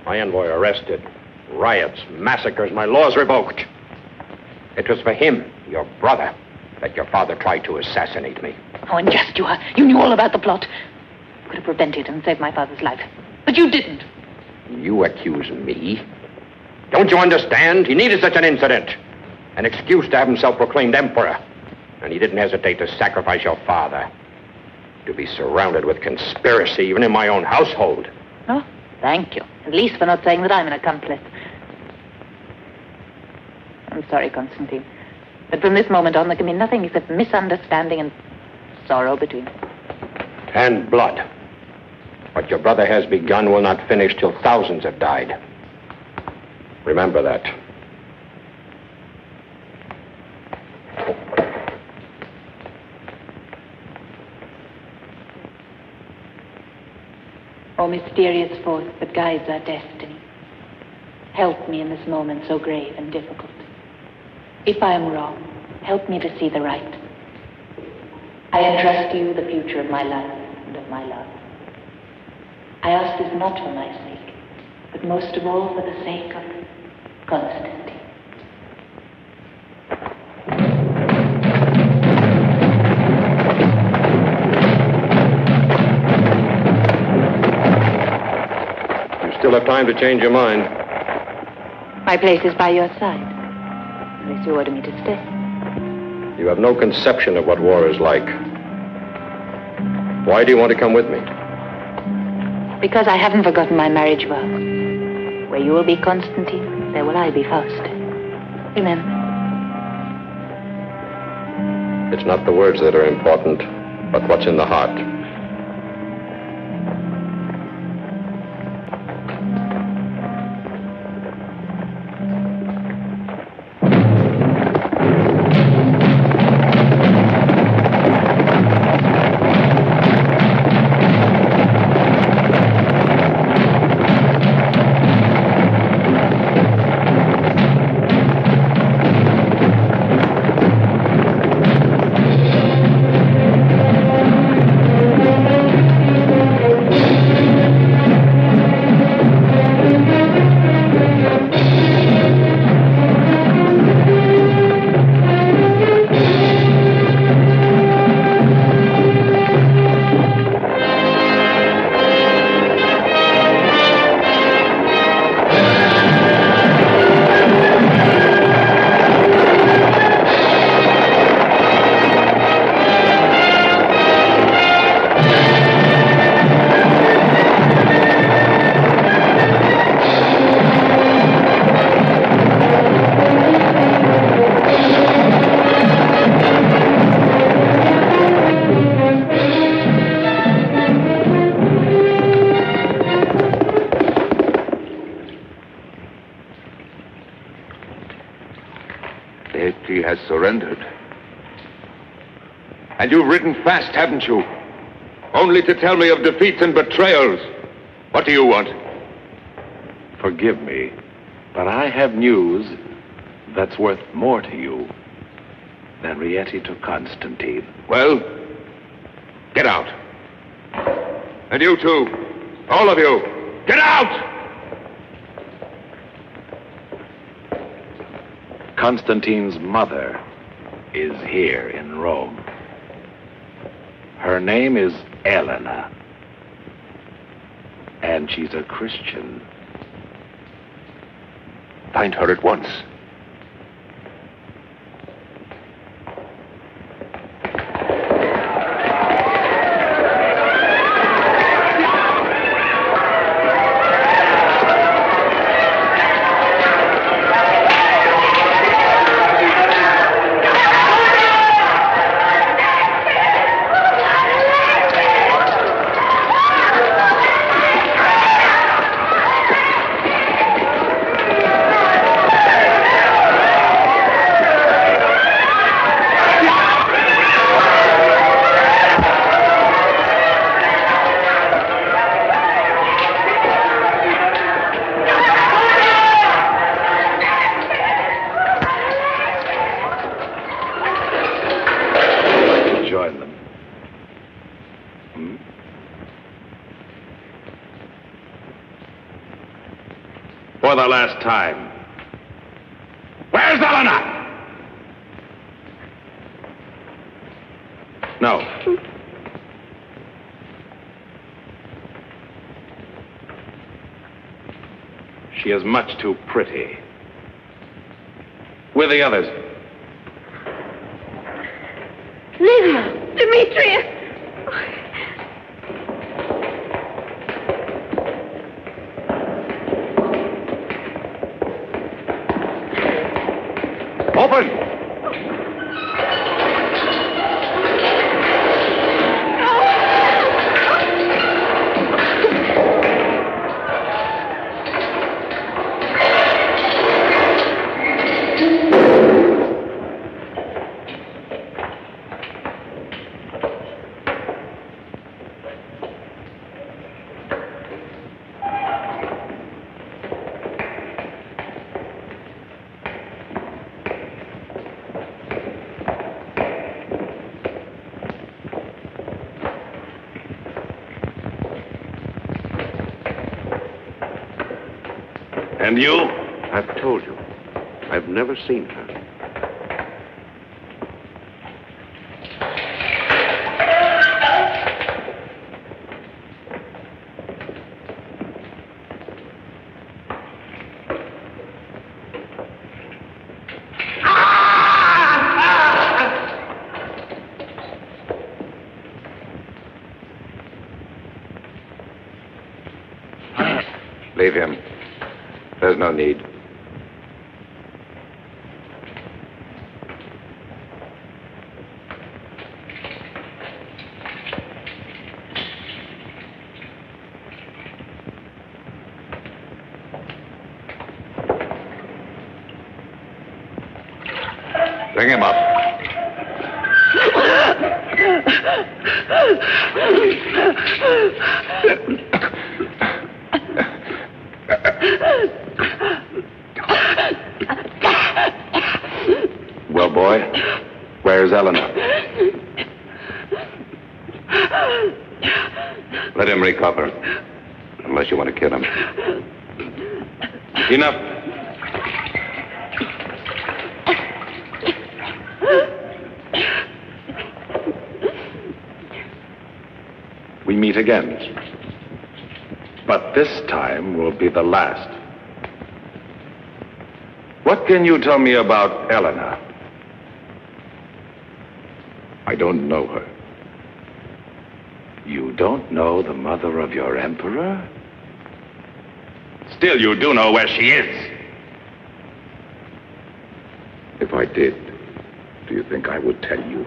My envoy arrested. Riots, massacres, my laws revoked. It was for him, your brother, that your father tried to assassinate me. How unjust you are. You knew all about the plot. You could have prevented and saved my father's life. But you didn't. You accuse me? Don't you understand? He needed such an incident. An excuse to have himself proclaimed emperor. And he didn't hesitate to sacrifice your father. To be surrounded with conspiracy, even in my own household. Oh, thank you. At least for not saying that I'm an accomplice. I'm sorry, Constantine. But from this moment on, there can be nothing except misunderstanding and sorrow between us. And blood. What your brother has begun will not finish till thousands have died. Remember that. O mysterious force that guides our destiny, help me in this moment so grave and difficult. If I am wrong, help me to see the right. I entrust to you the future of my life and of my love. I ask this not for my sake, but most of all for the sake of Constantine. Still have time to change your mind. My place is by your side, unless you order me to stay. You have no conception of what war is like. Why do you want to come with me? Because I haven't forgotten my marriage vows. Where you will be Constantine, there will I be Fausta. Remember. It's not the words that are important, but what's in the heart. He has surrendered. And you've ridden fast, haven't you? Only to tell me of defeats and betrayals. What do you want? Forgive me, but I have news that's worth more to you than Rieti to Constantine. Well, get out. And you too. All of you. Get out! Constantine's mother is here in Rome. Her name is Elena. And she's a Christian. Find her at once. For the last time. Where's Elena? No. She is much too pretty. With the others. Livia! Demetrius! Open! And you? I've told you. I've never seen her. Leave him. There's no need. Bring him up. Well, boy, where's Eleanor? Let him recover. Unless you want to kill him. Enough. We meet again. But this time will be the last. What can you tell me about Eleanor? I don't know her. You don't know the mother of your emperor? Still, you do know where she is. If I did, do you think I would tell you?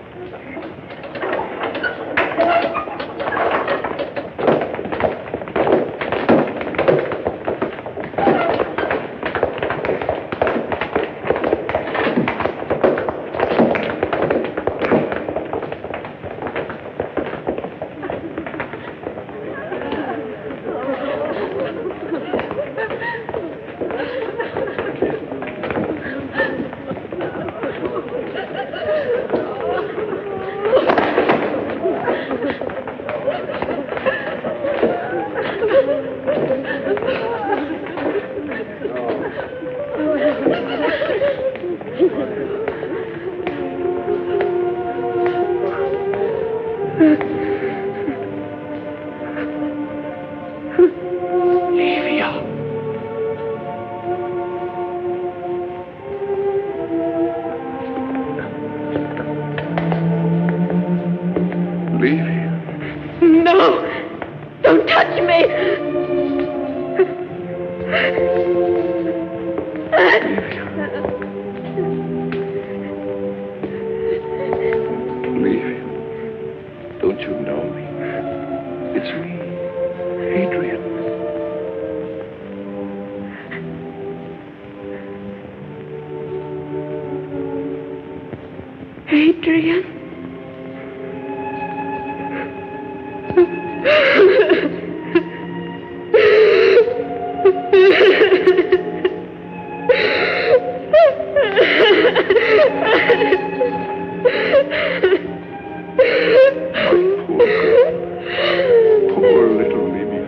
No! Don't touch me! Leave him. Don't you know me? It's me, Adrian. Adrian? Poor little Livia.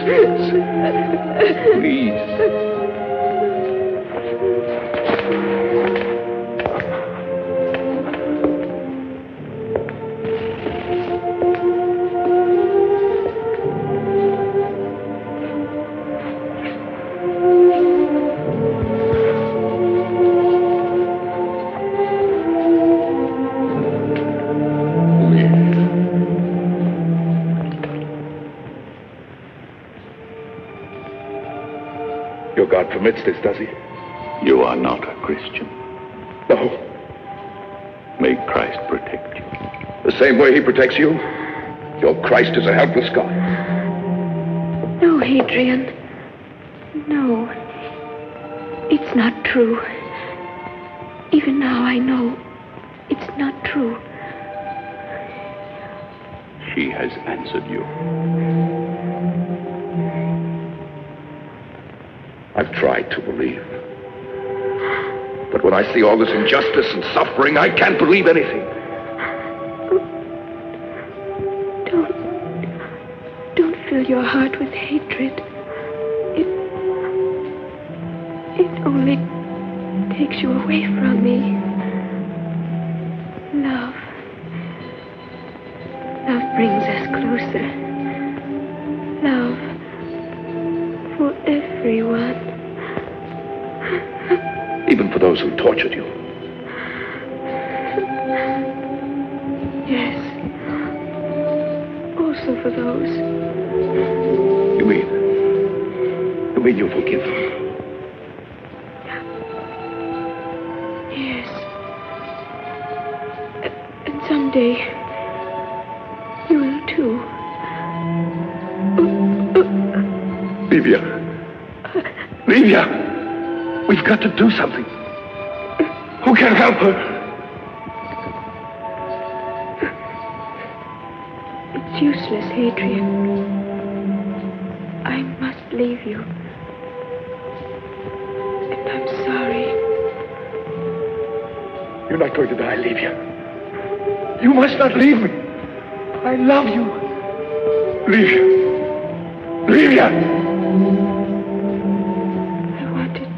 Please. Your God permits this, does he? You are not a Christian. No. May Christ protect you. The same way he protects you? Your Christ is a helpless God. No, Hadrian. No. It's not true. Even now I know it's not true. She has answered you. I've tried to believe. But when I see all this injustice and suffering, I can't believe anything. Don't fill your heart with hatred. It only takes you away from me. Love. Love brings us closer. Love for everyone. Even for those who tortured you. Yes. Also for those. You mean you forgive them? Yes. And someday, you will too. Livia. Livia! We've got to do something. Who can help her? It's useless, Hadrian. I must leave you. And I'm sorry. You're not going to die, Livia. You must not leave me. I love you. Livia. Livia!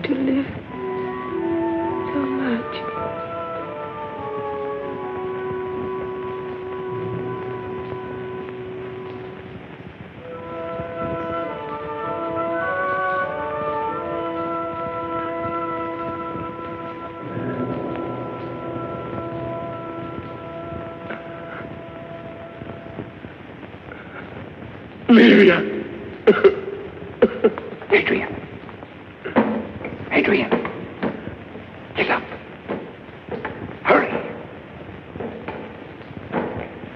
To live so much. Livia! Adrian! Adrian! Get up! Hurry!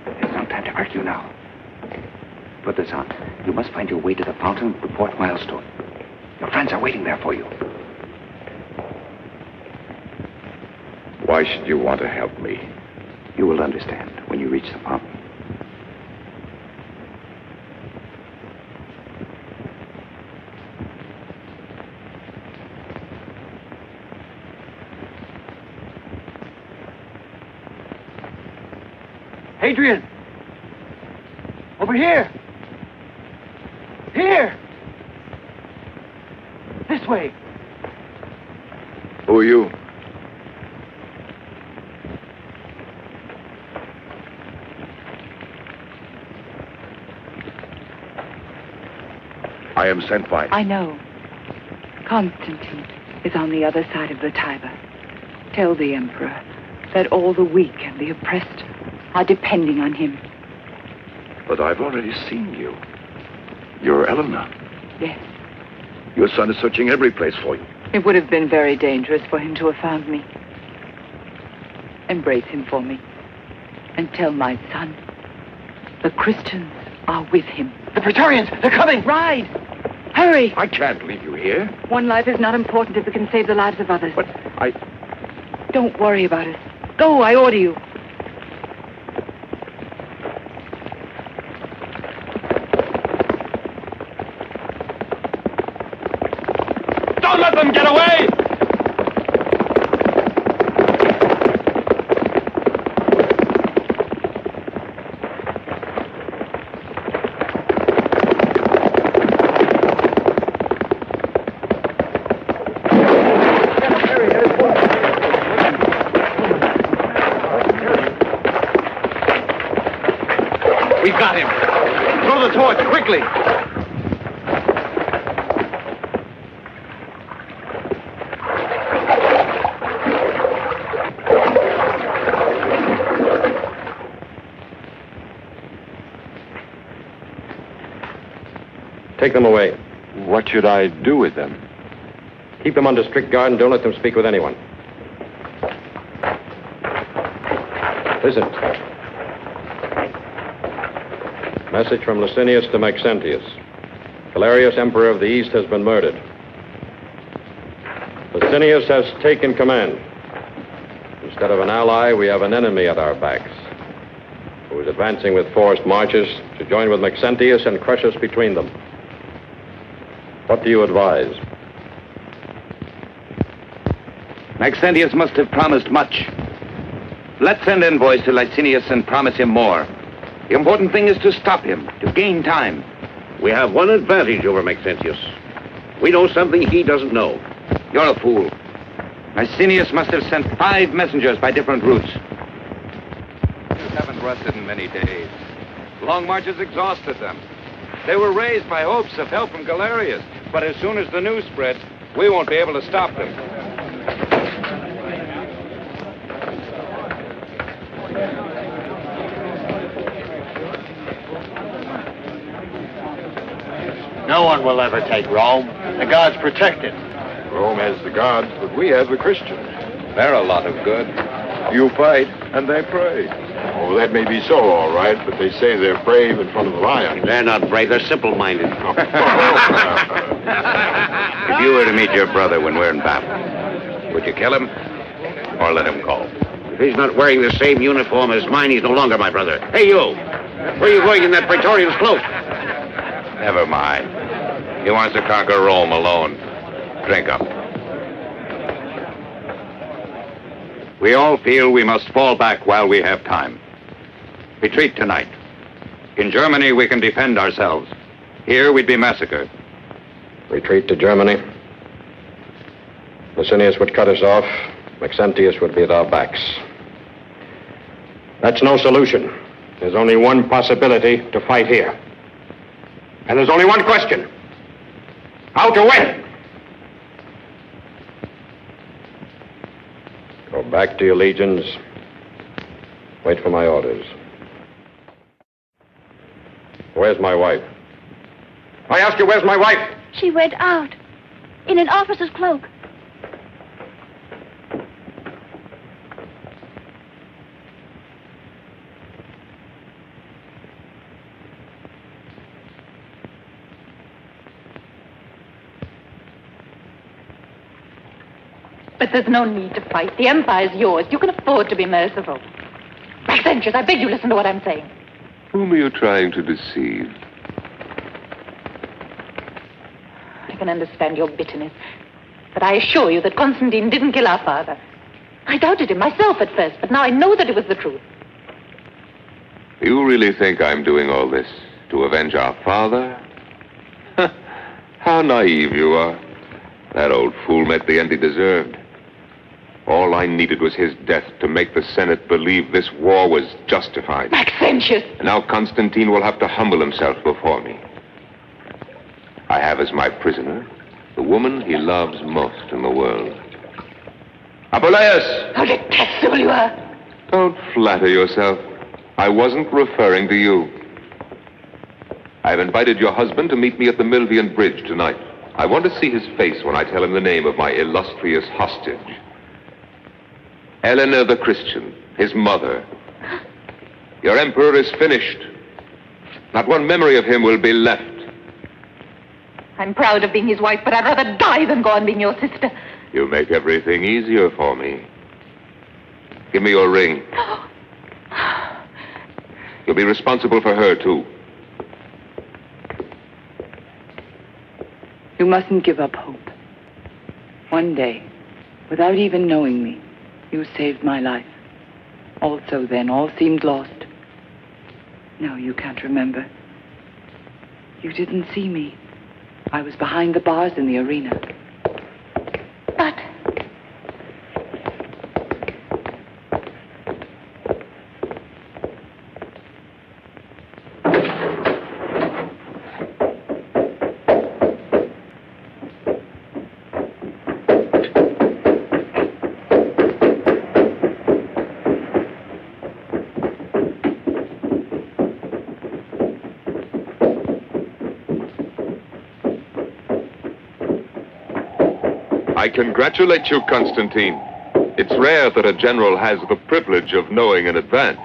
There's no time to argue now. Put this on. You must find your way to the fountain of the fourth milestone. Your friends are waiting there for you. Why should you want to help me? You will understand when you reach the fountain. Hadrian! Over here! Here! This way! Who are you? I am sent by... I know. Constantine is on the other side of the Tiber. Tell the Emperor that all the weak and the oppressed are depending on him. But I've already seen you. You're Eleanor. Yes. Your son is searching every place for you. It would have been very dangerous for him to have found me. Embrace him for me. And tell my son the Christians are with him. The Praetorians! They're coming! Ride! Hurry! I can't leave you here. One life is not important if it can save the lives of others. But I... Don't worry about us. Go, I order you. Don't let them get away! the torch, quickly! Take them away. What should I do with them? Keep them under strict guard and don't let them speak with anyone. Listen. Message from Licinius to Maxentius. Galerius, Emperor of the East, has been murdered. Licinius has taken command. Instead of an ally, we have an enemy at our backs, who is advancing with forced marches to join with Maxentius and crush us between them. What do you advise? Maxentius must have promised much. Let's send envoys to Licinius and promise him more. The important thing is to stop him, to gain time. We have one advantage over Maxentius. We know something he doesn't know. You're a fool. Licinius must have sent 5 messengers by different routes. You haven't rested in many days. Long marches exhausted them. They were raised by hopes of help from Galerius, but as soon as the news spread, we won't be able to stop them. No one will ever take Rome. The gods protect it. Rome has the gods, but we have the Christians. They're a lot of good. You fight, and they pray. Oh, that may be so, all right, but they say they're brave in front of the lion. They're not brave, they're simple-minded. If you were to meet your brother when we're in battle, would you kill him or let him go? If he's not wearing the same uniform as mine, he's no longer my brother. Hey, you! Where are you going in that Praetorian's cloak? Never mind. He wants to conquer Rome alone. Drink up. We all feel we must fall back while we have time. Retreat tonight. In Germany, we can defend ourselves. Here, we'd be massacred. Retreat to Germany. Licinius would cut us off. Maxentius would be at our backs. That's no solution. There's only one possibility: to fight here. And there's only one question: how to win. Go back to your legions. Wait for my orders. Where's my wife? I ask you, where's my wife? She went out in an officer's cloak. But there's no need to fight. The Empire's yours. You can afford to be merciful. Maxentius, I beg you listen to what I'm saying. Whom are you trying to deceive? I can understand your bitterness. But I assure you that Constantine didn't kill our father. I doubted him myself at first, but now I know that it was the truth. You really think I'm doing all this to avenge our father? How naive you are. That old fool met the end he deserved. All I needed was his death to make the Senate believe this war was justified. Maxentius! And now Constantine will have to humble himself before me. I have as my prisoner the woman he loves most in the world. Apuleius! How detestable you are! Don't flatter yourself. I wasn't referring to you. I've invited your husband to meet me at the Milvian Bridge tonight. I want to see his face when I tell him the name of my illustrious hostage. Eleanor the Christian, his mother. Your emperor is finished. Not one memory of him will be left. I'm proud of being his wife, but I'd rather die than go on being your sister. You make everything easier for me. Give me your ring. You'll be responsible for her, too. You mustn't give up hope. One day, without even knowing me, you saved my life. Also then, all seemed lost. No, you can't remember. You didn't see me. I was behind the bars in the arena. But... I congratulate you, Constantine. It's rare that a general has the privilege of knowing in advance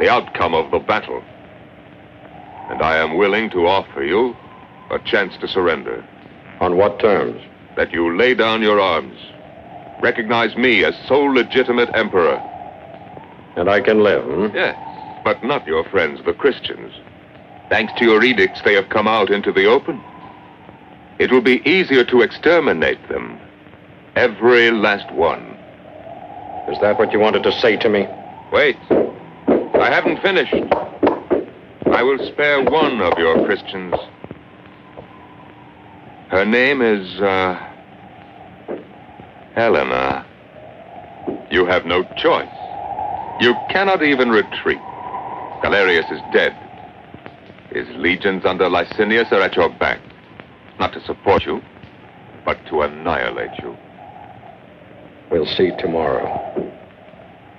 the outcome of the battle. And I am willing to offer you a chance to surrender. On what terms? That you lay down your arms. Recognize me as sole legitimate emperor. And I can live, Yes, but not your friends, the Christians. Thanks to your edicts, they have come out into the open. It will be easier to exterminate them. Every last one. Is that what you wanted to say to me? Wait. I haven't finished. I will spare one of your Christians. Her name is, Helena. You have no choice. You cannot even retreat. Galerius is dead. His legions under Licinius are at your back. Not to support you, but to annihilate you. We'll see tomorrow.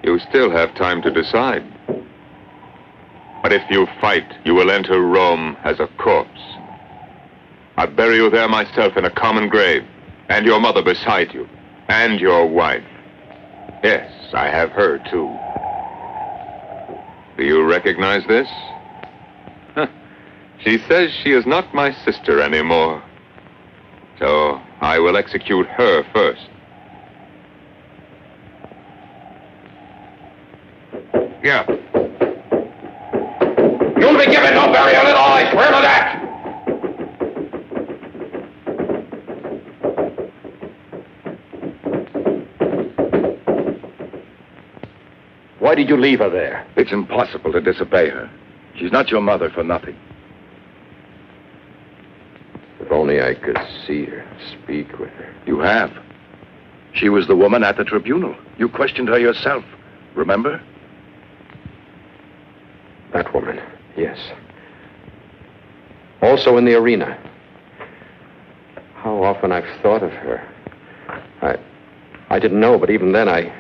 You still have time to decide. But if you fight, you will enter Rome as a corpse. I'll bury you there myself in a common grave, and your mother beside you, and your wife. Yes, I have her too. Do you recognize this? She says she is not my sister anymore. So I will execute her first. Yeah. You'll be given no burial at all, I swear to that! Why did you leave her there? It's impossible to disobey her. She's not your mother for nothing. If only I could see her, speak with her. You have. She was the woman at the tribunal. You questioned her yourself. Remember? That woman, yes. Also in the arena. How often I've thought of her. I didn't know, but even then I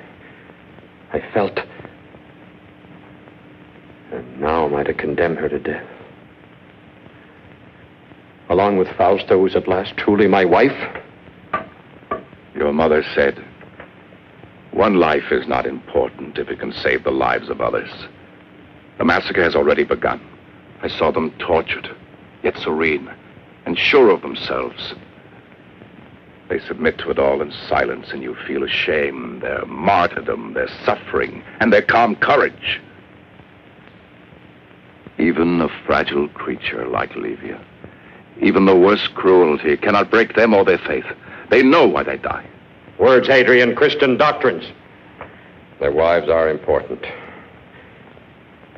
felt. And now am I to condemn her to death? Along with Fausta, who's at last truly my wife? Your mother said, one life is not important if it can save the lives of others. The massacre has already begun. I saw them tortured, yet serene, and sure of themselves. They submit to it all in silence, and you feel ashamed, their martyrdom, their suffering, and their calm courage. Even a fragile creature like Livia, even the worst cruelty cannot break them or their faith. They know why they die. Words, Hadrian, Christian doctrines. Their wives are important.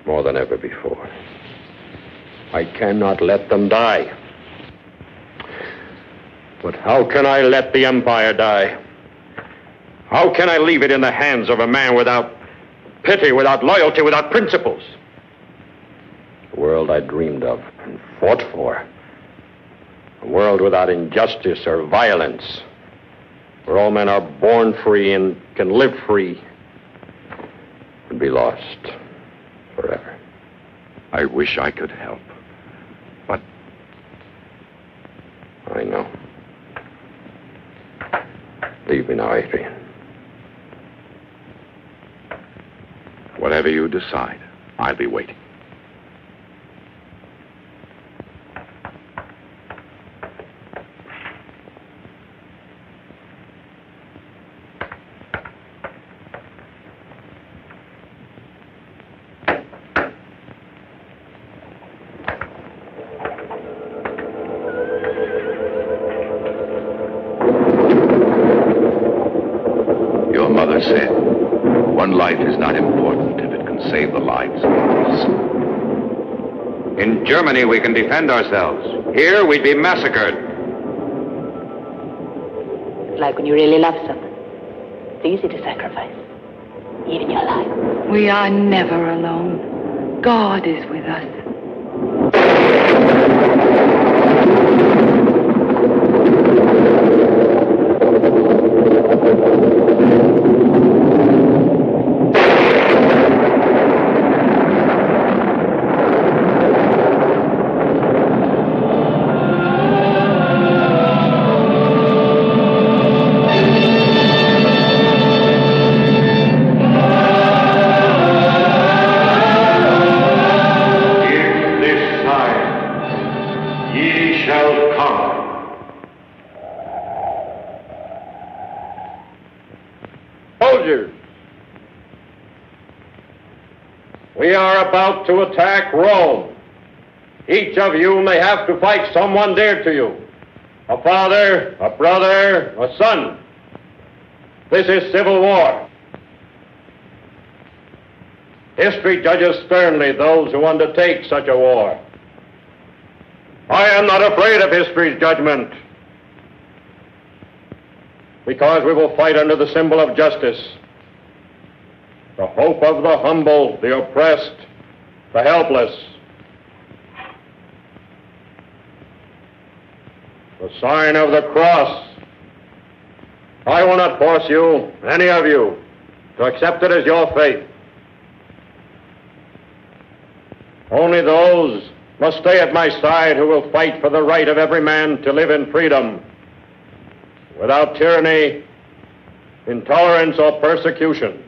More than ever before. I cannot let them die. But how can I let the empire die? How can I leave it in the hands of a man without pity, without loyalty, without principles? The world I dreamed of and fought for. A world without injustice or violence, where all men are born free and can live free, would be lost forever. I wish I could help, but... I know. Leave me now, Adrian. Whatever you decide, I'll be waiting. Said, one life is not important if it can save the lives of others. In Germany, we can defend ourselves. Here, we'd be massacred. It's like when you really love someone. It's easy to sacrifice, even your life. We are never alone. God is with us. soldiers. We are about to attack Rome. Each of you may have to fight someone dear to you. A father, a brother, a son. This is civil war. History judges sternly those who undertake such a war. I am not afraid of history's judgment, because we will fight under the symbol of justice, the hope of the humble, the oppressed, the helpless, the sign of the cross. I will not force you, any of you, to accept it as your fate. Only those must stay at my side who will fight for the right of every man to live in freedom, without tyranny, intolerance, or persecution.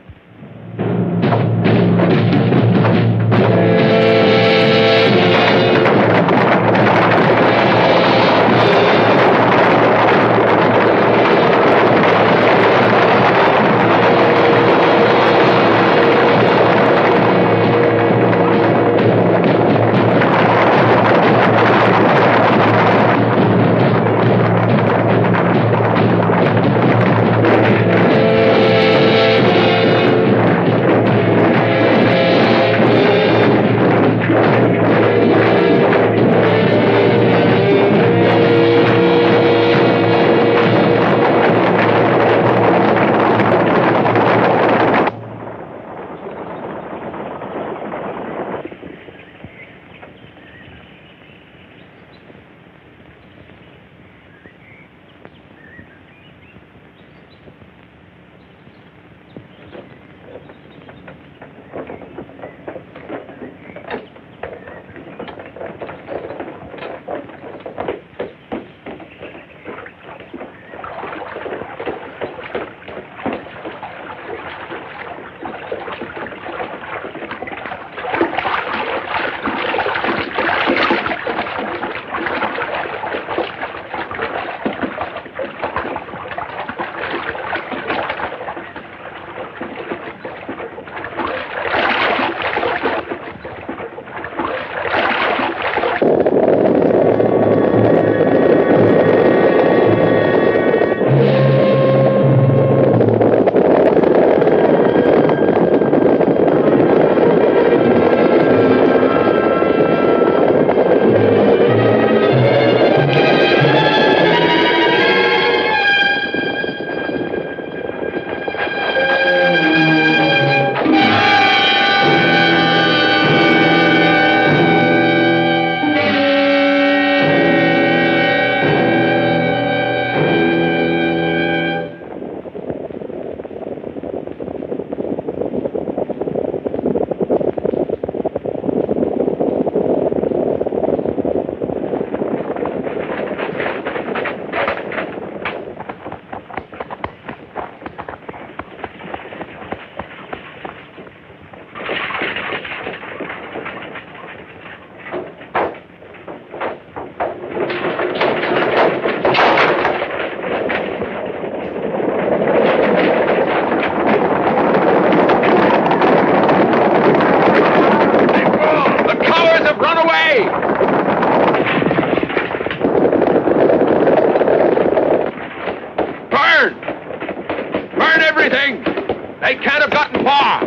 They can't have gotten far.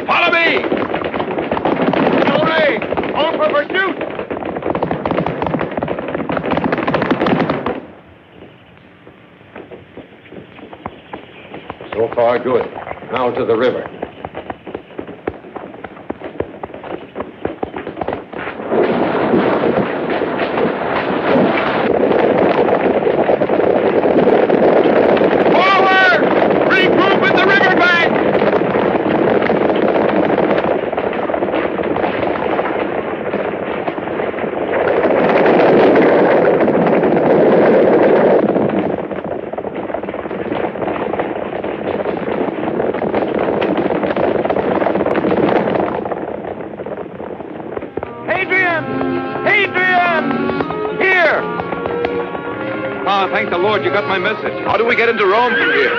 Follow me. Away. On for pursuit. So far, good. Now to the river. Thank the Lord you got my message. How do we get into Rome from here?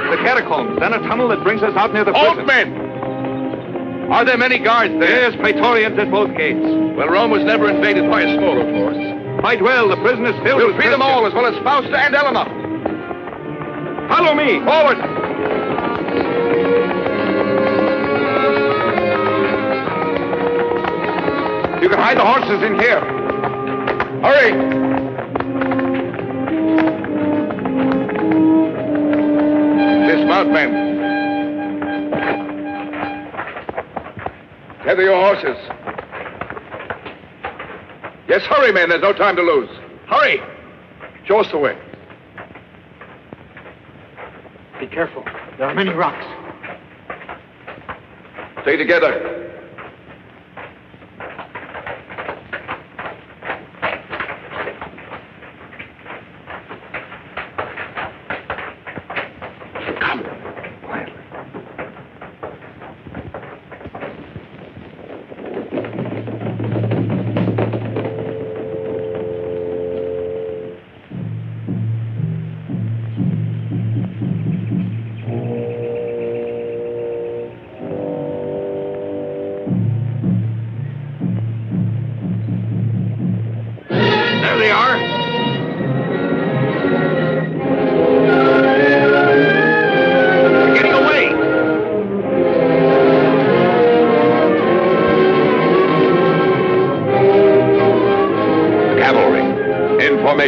The catacombs, then a tunnel that brings us out near the prison. Men! Are there many guards there? Yes, Praetorians at both gates. Well, Rome was never invaded by a smaller force. Might well. The prison is filled We'll with free them all, as well as Fausta and Elena. Follow me. Forward! You can hide the horses in here. Hurry! Dismount, men. Tether your horses. Yes, hurry, men. There's no time to lose. Hurry! Show us the way. Be careful. There are many rocks. Stay together.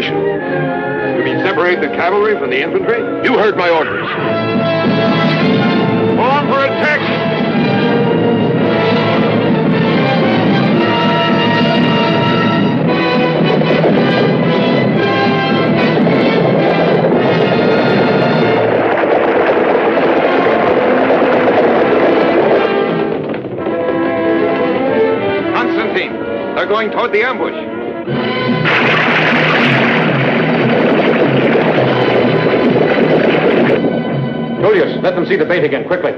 You mean separate the cavalry from the infantry? You heard my orders. On for attack! Constantine, they're going toward the ambush. Julius, let them see the bait again, quickly.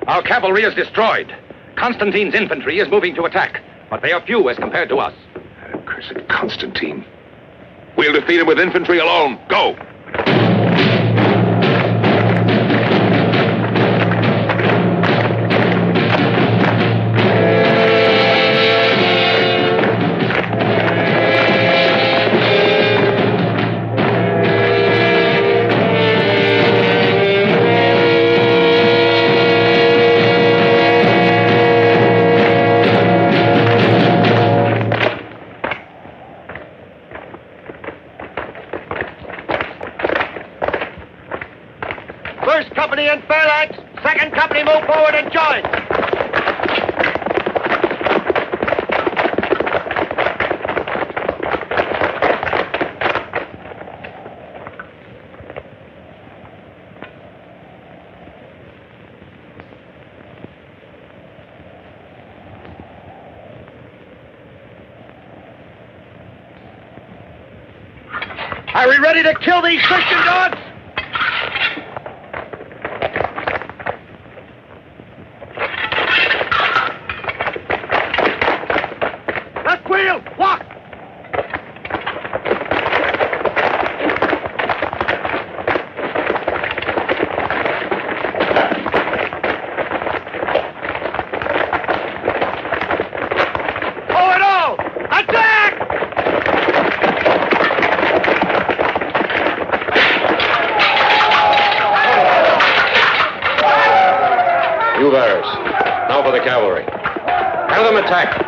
Our cavalry is destroyed. Constantine's infantry is moving to attack, but they are few as compared to us. Cursed Constantine. We'll defeat him with infantry alone. Go! First company in phalanx. Second company move forward and join. Are we ready to kill these Christian dogs? Left wheel, walk! Forward all! Attack! You bearers. Now for the cavalry. Have them attack.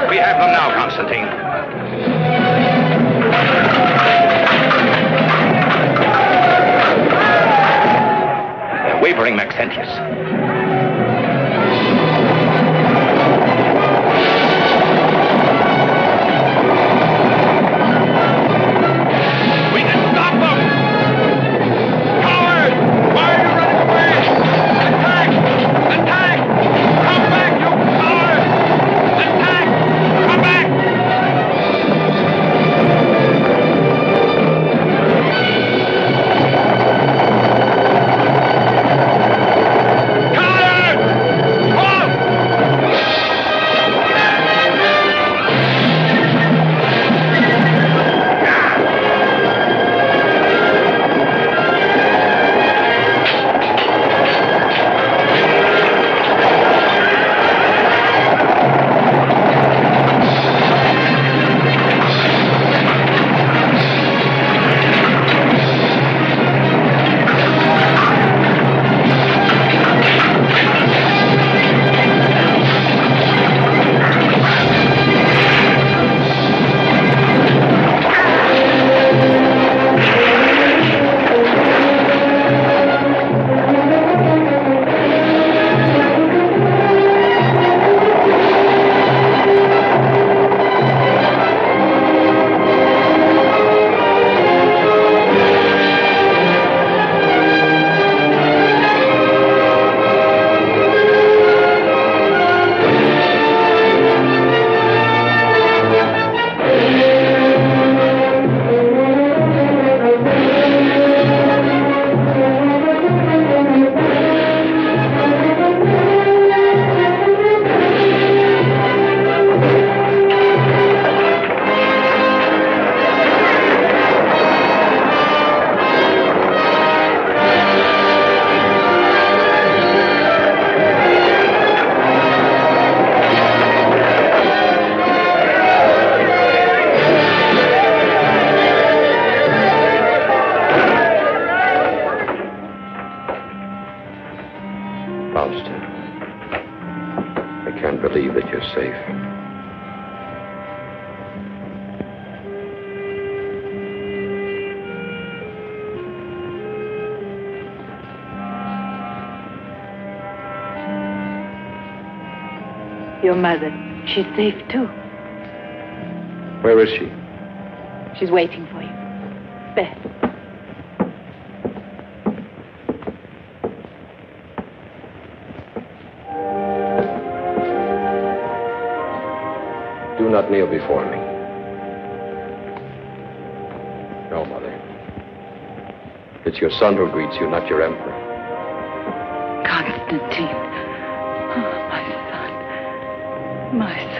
We have them now, Constantine. They're wavering, Maxentius. We can stop them! Cowards! Why are you running away? Attack! Attack! Come back, you cowards! Attack! Come back! Faust. I can't believe that you're safe. Your mother, she's safe too. Where is she? She's waiting for you. There. Do not kneel before me. No, Mother. It's your son who greets you, not your emperor. Constantine. Oh, my son. My